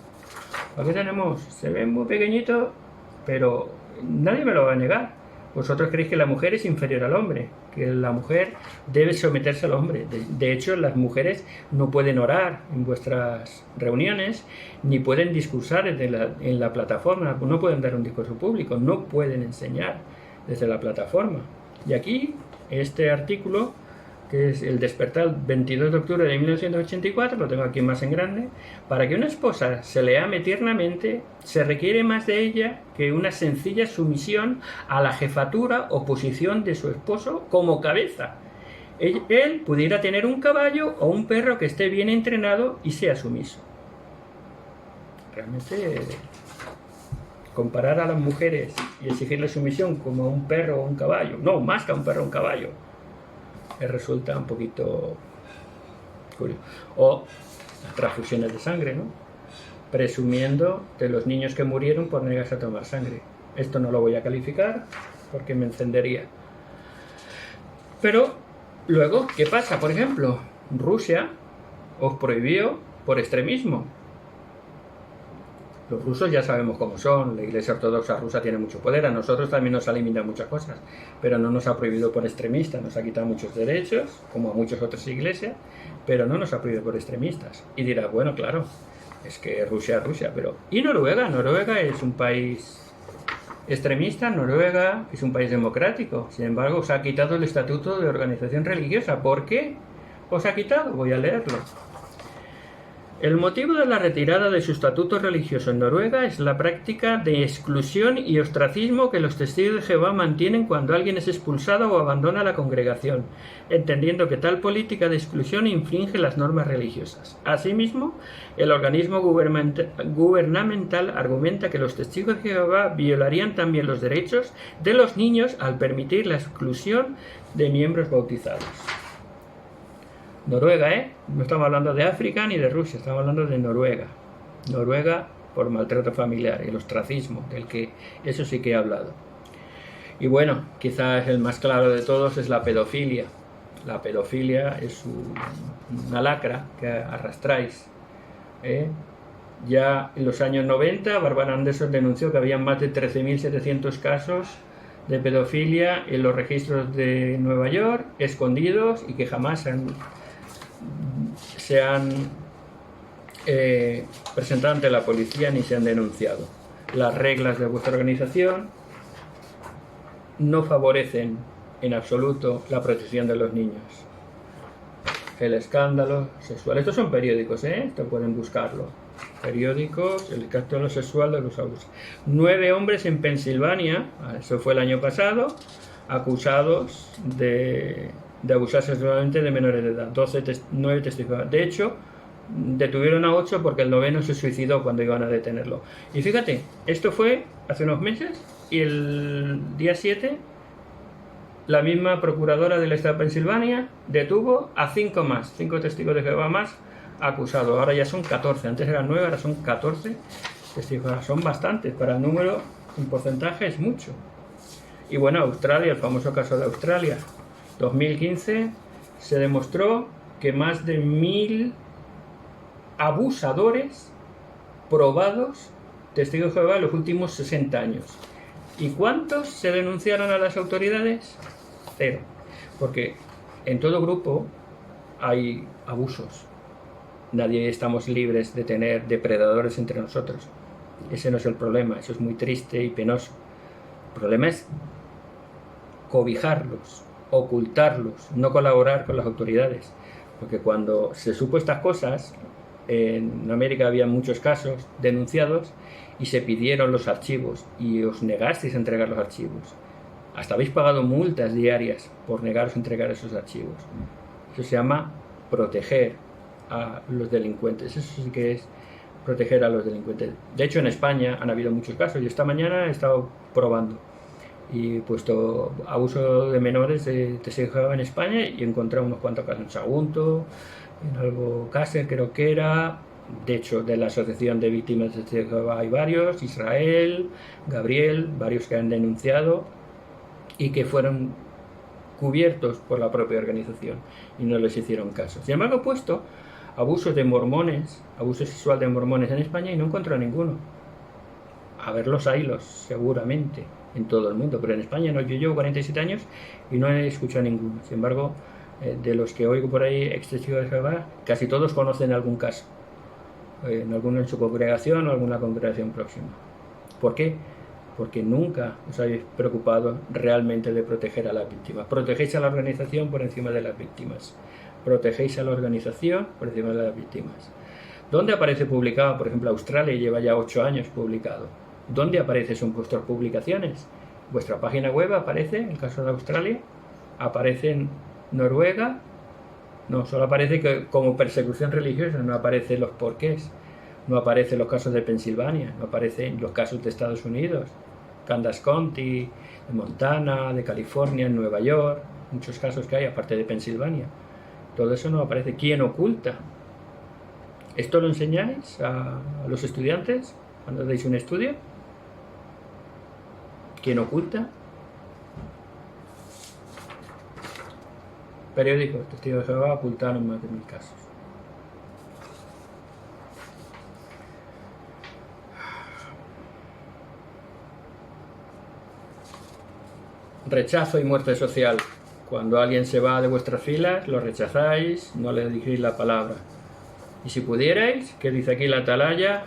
Aquí tenemos, se ve muy pequeñito, pero nadie me lo va a negar. Vosotros creéis que la mujer es inferior al hombre, que la mujer debe someterse al hombre. De hecho, las mujeres no pueden orar en vuestras reuniones, ni pueden discursar en la plataforma, no pueden dar un discurso público, no pueden enseñar desde la plataforma. Y aquí, este artículo, que es el Despertar, 22 de octubre de 1984, lo tengo aquí más en grande. Para que una esposa se le ame tiernamente, se requiere más de ella que una sencilla sumisión a la jefatura o posición de su esposo como cabeza. él pudiera tener un caballo o un perro que esté bien entrenado y sea sumiso. Realmente, comparar a las mujeres y exigirle sumisión como a un perro o un caballo, no, más que a un perro o un caballo, resulta un poquito curioso. O las transfusiones de sangre, ¿no? Presumiendo de los niños que murieron por negarse a tomar sangre. Esto no lo voy a calificar porque me encendería. Pero luego, ¿qué pasa? Por ejemplo, Rusia os prohibió por extremismo. Los rusos ya sabemos cómo son, la Iglesia Ortodoxa rusa tiene mucho poder, a nosotros también nos ha limitado muchas cosas, pero no nos ha prohibido por extremistas, nos ha quitado muchos derechos, como a muchas otras iglesias, pero no nos ha prohibido por extremistas. Y dirá, bueno, claro, es que Rusia es Rusia, pero... ¿Y Noruega? Noruega es un país extremista, Noruega es un país democrático, sin embargo os ha quitado el estatuto de organización religiosa. ¿Por qué os ha quitado? Voy a leerlo. El motivo de la retirada de su estatuto religioso en Noruega es la práctica de exclusión y ostracismo que los testigos de Jehová mantienen cuando alguien es expulsado o abandona la congregación, entendiendo que tal política de exclusión infringe las normas religiosas. Asimismo, el organismo gubernamental argumenta que los testigos de Jehová violarían también los derechos de los niños al permitir la exclusión de miembros bautizados. Noruega, no estamos hablando de África ni de Rusia, estamos hablando de Noruega. Noruega por maltrato familiar, el ostracismo, del que eso sí que he hablado. Y bueno, quizás el más claro de todos es la pedofilia. La pedofilia es una lacra que arrastráis. Ya en los años 90, Barbara Anderson denunció que había más de 13.700 casos de pedofilia en los registros de Nueva York, escondidos y que jamás se han presentado ante la policía ni se han denunciado. Las reglas de vuestra organización no favorecen en absoluto la protección de los niños. El escándalo sexual. Estos son periódicos, esto pueden buscarlo. Periódicos, el escándalo sexual de los abusos. 9 hombres en Pensilvania, eso fue el año pasado, acusados de abusar sexualmente de menores de edad. 9 testigos. De hecho, detuvieron a 8 porque el 9º se suicidó cuando iban a detenerlo. Y fíjate, esto fue hace unos meses y el día 7 la misma procuradora del estado de Pensilvania detuvo a 5 testigos de Jehová más acusados. Ahora ya son 14, antes eran 9, ahora son 14 testigos. Son bastantes, para el número, en porcentaje es mucho. Y bueno, Australia, el famoso caso de Australia. 2015 se demostró que más de 1.000 abusadores probados, testigos de Jehová, en los últimos 60 años. ¿Y cuántos se denunciaron a las autoridades? 0. Porque en todo grupo hay abusos. Nadie estamos libres de tener depredadores entre nosotros. Ese no es el problema, eso es muy triste y penoso. El problema es cobijarlos, ocultarlos, no colaborar con las autoridades, porque cuando se supo estas cosas, en América había muchos casos denunciados y se pidieron los archivos y os negasteis a entregar los archivos. Hasta habéis pagado multas diarias por negaros a entregar esos archivos. Eso se llama proteger a los delincuentes. Eso sí que es proteger a los delincuentes. De hecho, en España han habido muchos casos y esta mañana he estado probando y he puesto abuso de menores de testigos de Jehová en España y he encontrado unos cuantos casos en Sagunto, en Albocácer creo que era. De hecho, de la Asociación de Víctimas de Testigos de Jehová hay varios, Israel, Gabriel, varios que han denunciado y que fueron cubiertos por la propia organización y no les hicieron caso. Sin embargo, he puesto abusos de mormones, abuso sexual de mormones en España y no encuentro ninguno. A ver, los haylos, seguramente, en todo el mundo, pero en España no. Yo llevo 47 años y no he escuchado ninguno. Sin embargo, de los que oigo por ahí, ex testigos de Jehová, casi todos conocen algún caso, en su congregación o alguna congregación próxima. ¿Por qué? Porque nunca os habéis preocupado realmente de proteger a las víctimas. Protegéis a la organización por encima de las víctimas. Protegéis a la organización por encima de las víctimas. ¿Dónde aparece publicado? Por ejemplo, Australia lleva ya 8 años publicado. ¿Dónde aparece eso en vuestras publicaciones? ¿Vuestra página web aparece, en el caso de Australia? Aparecen Noruega, no, solo aparece que como persecución religiosa, no aparecen los porqués, no aparecen los casos de Pensilvania, no aparecen los casos de Estados Unidos, Kansas County, de Montana, de California, en Nueva York, muchos casos que hay aparte de Pensilvania. Todo eso no aparece. ¿Quién oculta? ¿Esto lo enseñáis a los estudiantes cuando dais un estudio? ¿Quién oculta? Periódicos, testigos de Jehová ocultaron más de 1000 casos. Rechazo y muerte social. Cuando alguien se va de vuestras filas, lo rechazáis, no le dirigís la palabra. Y si pudierais, que dice aquí la atalaya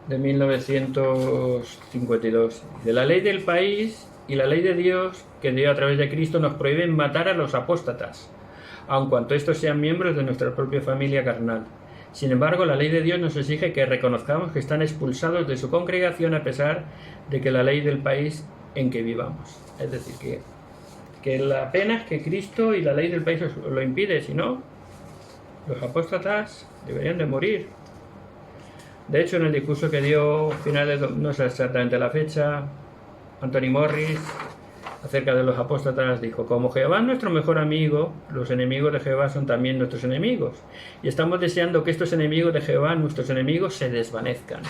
de 1952, de la ley del país y la ley de Dios que dio a través de Cristo nos prohíben matar a los apóstatas, aun cuanto estos sean miembros de nuestra propia familia carnal. Sin embargo, la ley de Dios nos exige que reconozcamos que están expulsados de su congregación a pesar de que la ley del país en que vivamos. Es decir, que la pena es que Cristo y la ley del país lo impide, si no, los apóstatas deberían de morir. De hecho, en el discurso que dio, no sé exactamente la fecha, Anthony Morris, acerca de los apóstatas, dijo: como Jehová es nuestro mejor amigo, los enemigos de Jehová son también nuestros enemigos. Y estamos deseando que estos enemigos de Jehová, nuestros enemigos, se desvanezcan.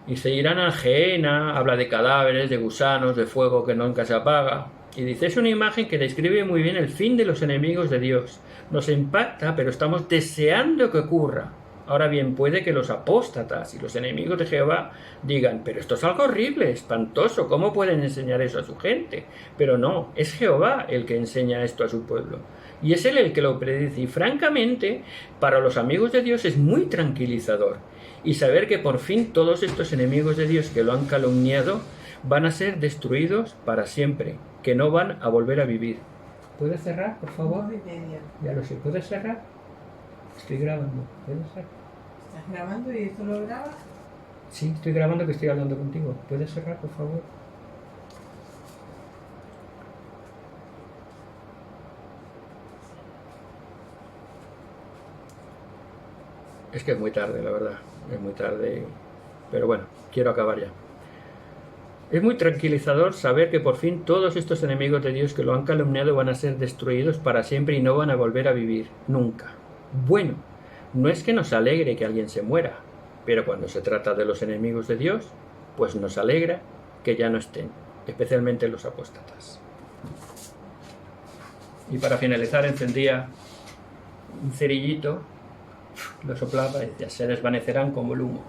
Y se irán a Gehenna, habla de cadáveres, de gusanos, de fuego que nunca se apaga. Y dice, es una imagen que describe muy bien el fin de los enemigos de Dios. Nos impacta, pero estamos deseando que ocurra. Ahora bien, puede que los apóstatas y los enemigos de Jehová digan, pero esto es algo horrible, espantoso, ¿cómo pueden enseñar eso a su gente? Pero no, es Jehová el que enseña esto a su pueblo. Y es Él el que lo predice. Y francamente, para los amigos de Dios es muy tranquilizador. Y saber que por fin todos estos enemigos de Dios que lo han calumniado van a ser destruidos para siempre, que no van a volver a vivir. ¿Puedes cerrar, por favor? Ya lo sé, ¿puedes cerrar? Estoy grabando, ¿puedes cerrar? ¿Estás grabando y esto lo grabas? Sí, estoy grabando que estoy hablando contigo. ¿Puedes cerrar, por favor? Es que es muy tarde, la verdad. Es muy tarde. Pero bueno, quiero acabar ya. Es muy tranquilizador saber que por fin todos estos enemigos de Dios que lo han calumniado van a ser destruidos para siempre y no van a volver a vivir. Nunca. Bueno, no es que nos alegre que alguien se muera, pero cuando se trata de los enemigos de Dios, pues nos alegra que ya no estén, especialmente los apóstatas. Y para finalizar encendía un cerillito, lo soplaba y decía, se desvanecerán como el humo.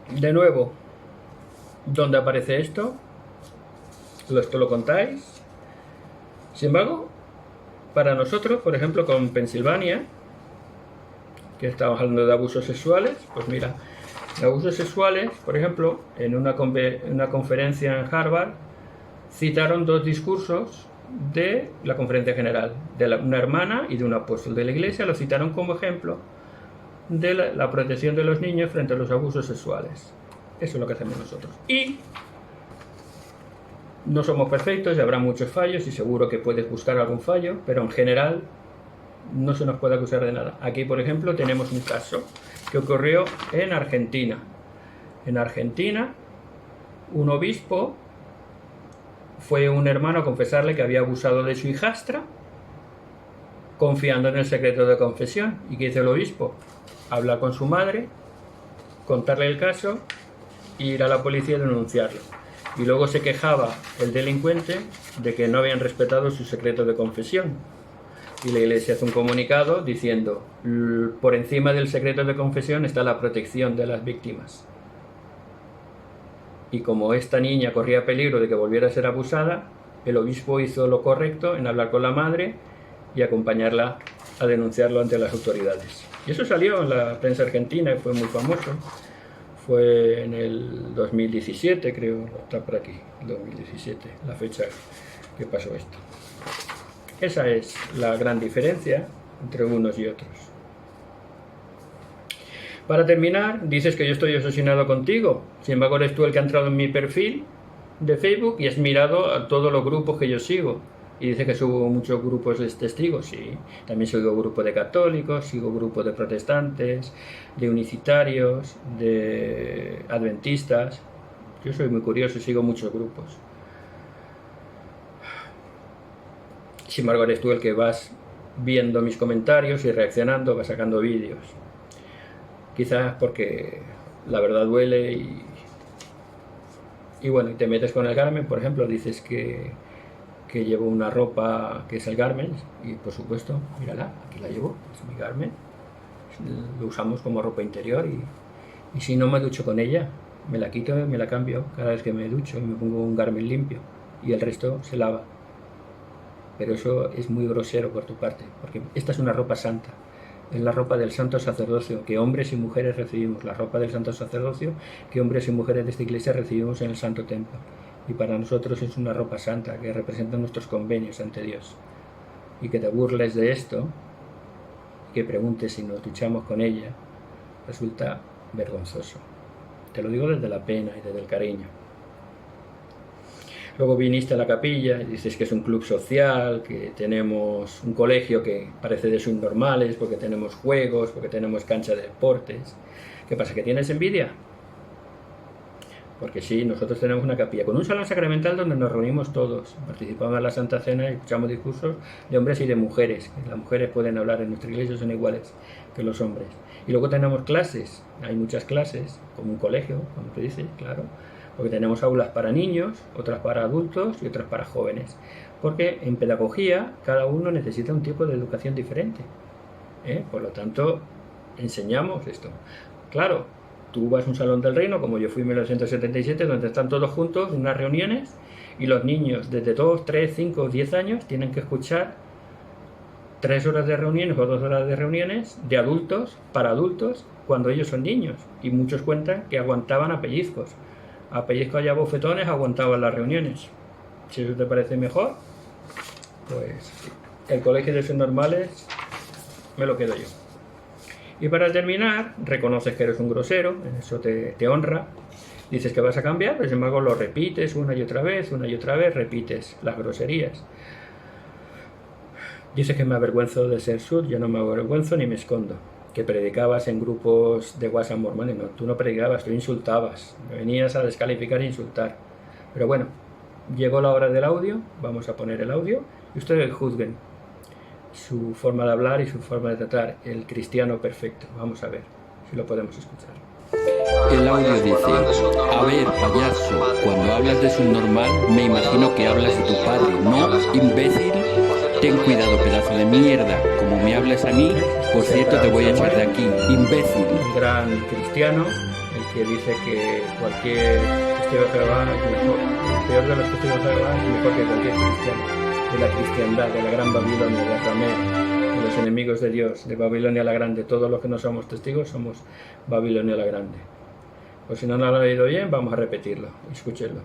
De nuevo, ¿dónde aparece esto? Esto lo contáis. Sin embargo, para nosotros, por ejemplo, con Pensilvania, que estamos hablando de abusos sexuales, pues mira, de abusos sexuales, por ejemplo, en una conferencia en Harvard, citaron 2 discursos de la conferencia general, de una hermana y de un apóstol de la iglesia, lo citaron como ejemplo de la protección de los niños frente a los abusos sexuales. Eso es lo que hacemos nosotros. Y no somos perfectos y habrá muchos fallos y seguro que puedes buscar algún fallo, pero en general no se nos puede acusar de nada. Aquí, por ejemplo, tenemos un caso que ocurrió en Argentina. En Argentina, un obispo fue un hermano a confesarle que había abusado de su hijastra, confiando en el secreto de confesión. ¿Y qué hizo el obispo? Hablar con su madre, contarle el caso e ir a la policía a denunciarlo. Y luego se quejaba el delincuente de que no habían respetado su secreto de confesión. Y la iglesia hace un comunicado diciendo, por encima del secreto de confesión está la protección de las víctimas. Y como esta niña corría peligro de que volviera a ser abusada, el obispo hizo lo correcto en hablar con la madre y acompañarla a denunciarlo ante las autoridades. Y eso salió en la prensa argentina y fue muy famoso. Fue en el 2017, creo, está por aquí, 2017, la fecha que pasó esto. Esa es la gran diferencia entre unos y otros. Para terminar, dices que yo estoy obsesionado contigo. Sin embargo, eres tú el que ha entrado en mi perfil de Facebook y has mirado a todos los grupos que yo sigo. Y dice que subo muchos grupos de testigos, sí. También sigo grupos de católicos, sigo grupos de protestantes, de unicitarios, de adventistas. Yo soy muy curioso y sigo muchos grupos. Sin embargo, eres tú el que vas viendo mis comentarios y reaccionando, vas sacando vídeos. Quizás porque la verdad duele y bueno, y te metes con el Garment, por ejemplo, dices que llevo una ropa que es el Garment y por supuesto, mírala, aquí la llevo, es mi Garment, lo usamos como ropa interior y si no me ducho con ella, me la quito y me la cambio cada vez que me ducho y me pongo un Garment limpio y el resto se lava. Pero eso es muy grosero por tu parte, porque esta es una ropa santa. Es la ropa del santo sacerdocio que hombres y mujeres recibimos, la ropa del santo sacerdocio que hombres y mujeres de esta iglesia recibimos en el santo templo. Y para nosotros es una ropa santa que representa nuestros convenios ante Dios. Y que te burles de esto, y que preguntes si nos duchamos con ella, resulta vergonzoso. Te lo digo desde la pena y desde el cariño. Luego viniste a la capilla y dices que es un club social, que tenemos un colegio que parece de subnormales, porque tenemos juegos, porque tenemos cancha de deportes. ¿Qué pasa? ¿Que tienes envidia? Porque sí, nosotros tenemos una capilla con un salón sacramental donde nos reunimos todos, participamos en la Santa Cena y escuchamos discursos de hombres y de mujeres. Las mujeres pueden hablar en nuestra iglesia, son iguales que los hombres. Y luego tenemos clases, hay muchas clases, como un colegio, como te dice, claro. Porque tenemos aulas para niños, otras para adultos y otras para jóvenes. Porque en pedagogía cada uno necesita un tipo de educación diferente. Por lo tanto, enseñamos esto. Claro, tú vas a un salón del reino, como yo fui en 1977, donde están todos juntos, unas reuniones, y los niños desde 2, 3, 5, 10 años tienen que escuchar 3 horas de reuniones o 2 horas de reuniones de adultos para adultos cuando ellos son niños. Y muchos cuentan que aguantaban a pellizcos. A pellizcos y a bofetones aguantaban las reuniones. Si eso te parece mejor, pues el colegio de subnormales me lo quedo yo. Y para terminar, reconoces que eres un grosero, eso te honra. Dices que vas a cambiar, pero sin embargo lo repites una y otra vez, repites las groserías. Dices que me avergüenzo de ser sud, yo no me avergüenzo ni me escondo. Que predicabas en grupos de WhatsApp mormones, no, tú no predicabas, tú insultabas, me venías a descalificar e insultar. Pero bueno, llegó la hora del audio, vamos a poner el audio y ustedes juzguen su forma de hablar y su forma de tratar, el cristiano perfecto. Vamos a ver si lo podemos escuchar. El audio dice: a ver, payaso, cuando hablas de subnormal me imagino que hablas de tu padre, ¿no, imbécil? Ten cuidado, pedazo de mierda, como me hables a mí, por cierto te voy a echar de aquí, imbécil. Un gran cristiano, el que dice que cualquier testigo de Jehová es mejor, el peor de los testigos de Jehová es mejor que cualquier cristiano, de la cristiandad, de la gran Babilonia, de Ramé, de los enemigos de Dios, de Babilonia la Grande. Todos los que no somos testigos somos Babilonia la Grande. Pues si no lo han oído bien, vamos a repetirlo, escúchenlo.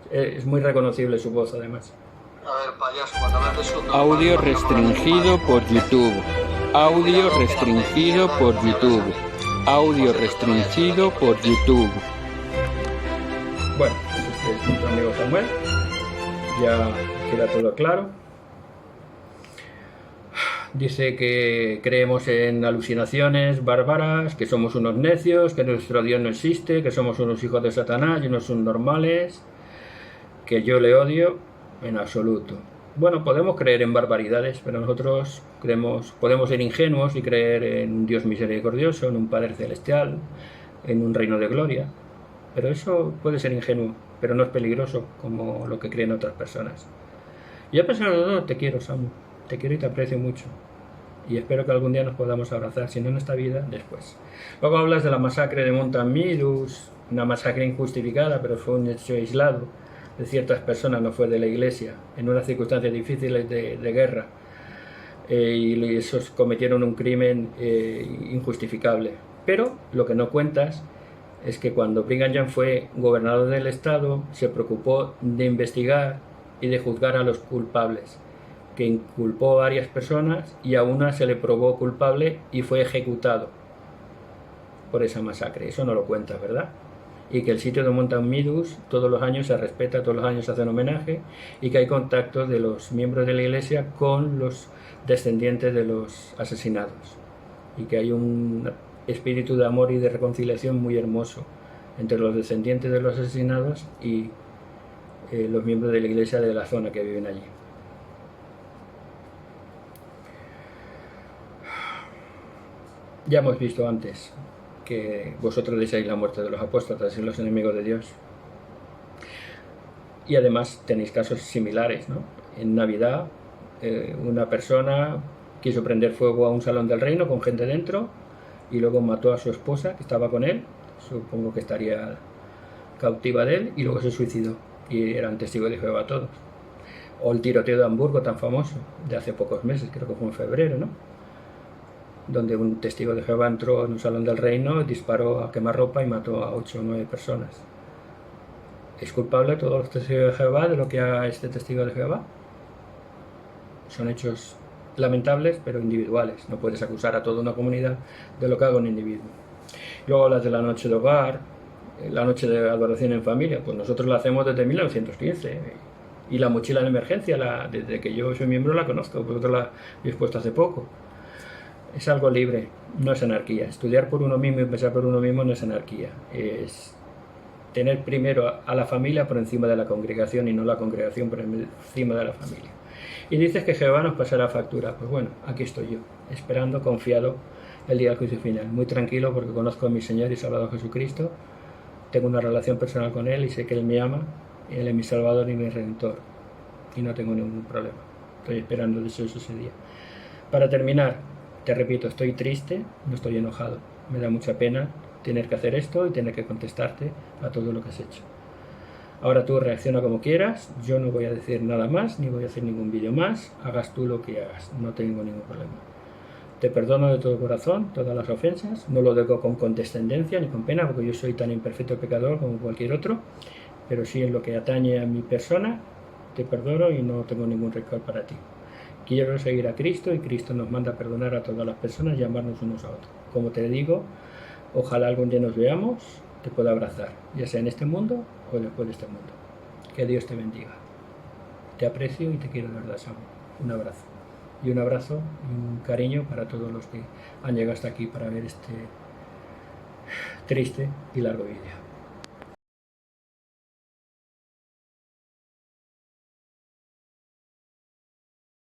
Es muy reconocible su voz además. A ver, payaso, cuando hablas de su... Audio restringido por YouTube. Audio restringido por YouTube. Audio restringido por YouTube. Bueno, este es nuestro amigo Samuel. Ya queda todo claro. Dice que creemos en alucinaciones bárbaras, que somos unos necios, que nuestro Dios no existe, que somos unos hijos de Satanás y unos subnormales, que yo le odio. En absoluto. Bueno, podemos creer en barbaridades, pero nosotros podemos ser ingenuos y creer en un Dios misericordioso, en un Padre celestial, en un reino de gloria. Pero eso puede ser ingenuo, pero no es peligroso como lo que creen otras personas. Yo a pesar de todo te quiero, Samu. Te quiero y te aprecio mucho. Y espero que algún día nos podamos abrazar, si no en esta vida, después. Luego hablas de la masacre de Montamirus, una masacre injustificada, pero fue un hecho aislado de ciertas personas, no fue de la iglesia, en unas circunstancias difíciles de guerra, y esos cometieron un crimen injustificable. Pero lo que no cuentas es que cuando Brigham Young fue gobernador del estado, se preocupó de investigar y de juzgar a los culpables, que inculpó a varias personas y a una se le probó culpable y fue ejecutado por esa masacre. Eso no lo cuentas, ¿verdad? Y que el sitio de Mountain Meadows todos los años se respeta, todos los años se hacen homenaje, y que hay contactos de los miembros de la iglesia con los descendientes de los asesinados, y que hay un espíritu de amor y de reconciliación muy hermoso entre los descendientes de los asesinados y los miembros de la iglesia de la zona que viven allí. Ya hemos visto antes que vosotros deseáis la muerte de los apóstatas y los enemigos de Dios. Y además tenéis casos similares, ¿no? En Navidad, una persona quiso prender fuego a un salón del reino con gente dentro y luego mató a su esposa, que estaba con él, supongo que estaría cautiva de él, y luego se suicidó. Y eran testigos de Jehová todos. O el tiroteo de Hamburgo, tan famoso, de hace pocos meses, creo que fue en febrero, ¿no? Donde un testigo de Jehová entró en un salón del reino, disparó a quemarropa y mató a 8 o 9 personas. ¿Es culpable todos los testigos de Jehová de lo que haga este testigo de Jehová? Son hechos lamentables, pero individuales. No puedes acusar a toda una comunidad de lo que haga un individuo. Luego hablas de la noche de hogar, la noche de adoración en familia. Pues nosotros la hacemos desde 1915. Y la mochila de emergencia, desde que yo soy miembro, la conozco. Vosotros la habéis puesto hace poco. Es algo libre, no es anarquía. Estudiar por uno mismo y pensar por uno mismo no es anarquía. Es tener primero a la familia por encima de la congregación y no la congregación por encima de la familia. Y dices que Jehová nos pasará factura. Pues bueno, aquí estoy yo, esperando, confiado el día del juicio final. Muy tranquilo porque conozco a mi Señor y Salvador Jesucristo. Tengo una relación personal con Él y sé que Él me ama. Él es mi Salvador y mi Redentor. Y no tengo ningún problema. Estoy esperando deseoso ese día. Para terminar, te repito, estoy triste, no estoy enojado. Me da mucha pena tener que hacer esto y tener que contestarte a todo lo que has hecho. Ahora tú reacciona como quieras, yo no voy a decir nada más, ni voy a hacer ningún vídeo más, hagas tú lo que hagas, no tengo ningún problema. Te perdono de todo corazón todas las ofensas, no lo digo con condescendencia ni con pena, porque yo soy tan imperfecto pecador como cualquier otro, pero sí en lo que atañe a mi persona, te perdono y no tengo ningún rencor para ti. Quiero seguir a Cristo y Cristo nos manda a perdonar a todas las personas y amarnos unos a otros. Como te digo, ojalá algún día nos veamos, te pueda abrazar, ya sea en este mundo o después de este mundo. Que Dios te bendiga. Te aprecio y te quiero de verdad, Sam. Un abrazo. Y un abrazo y un cariño para todos los que han llegado hasta aquí para ver este triste y largo vídeo.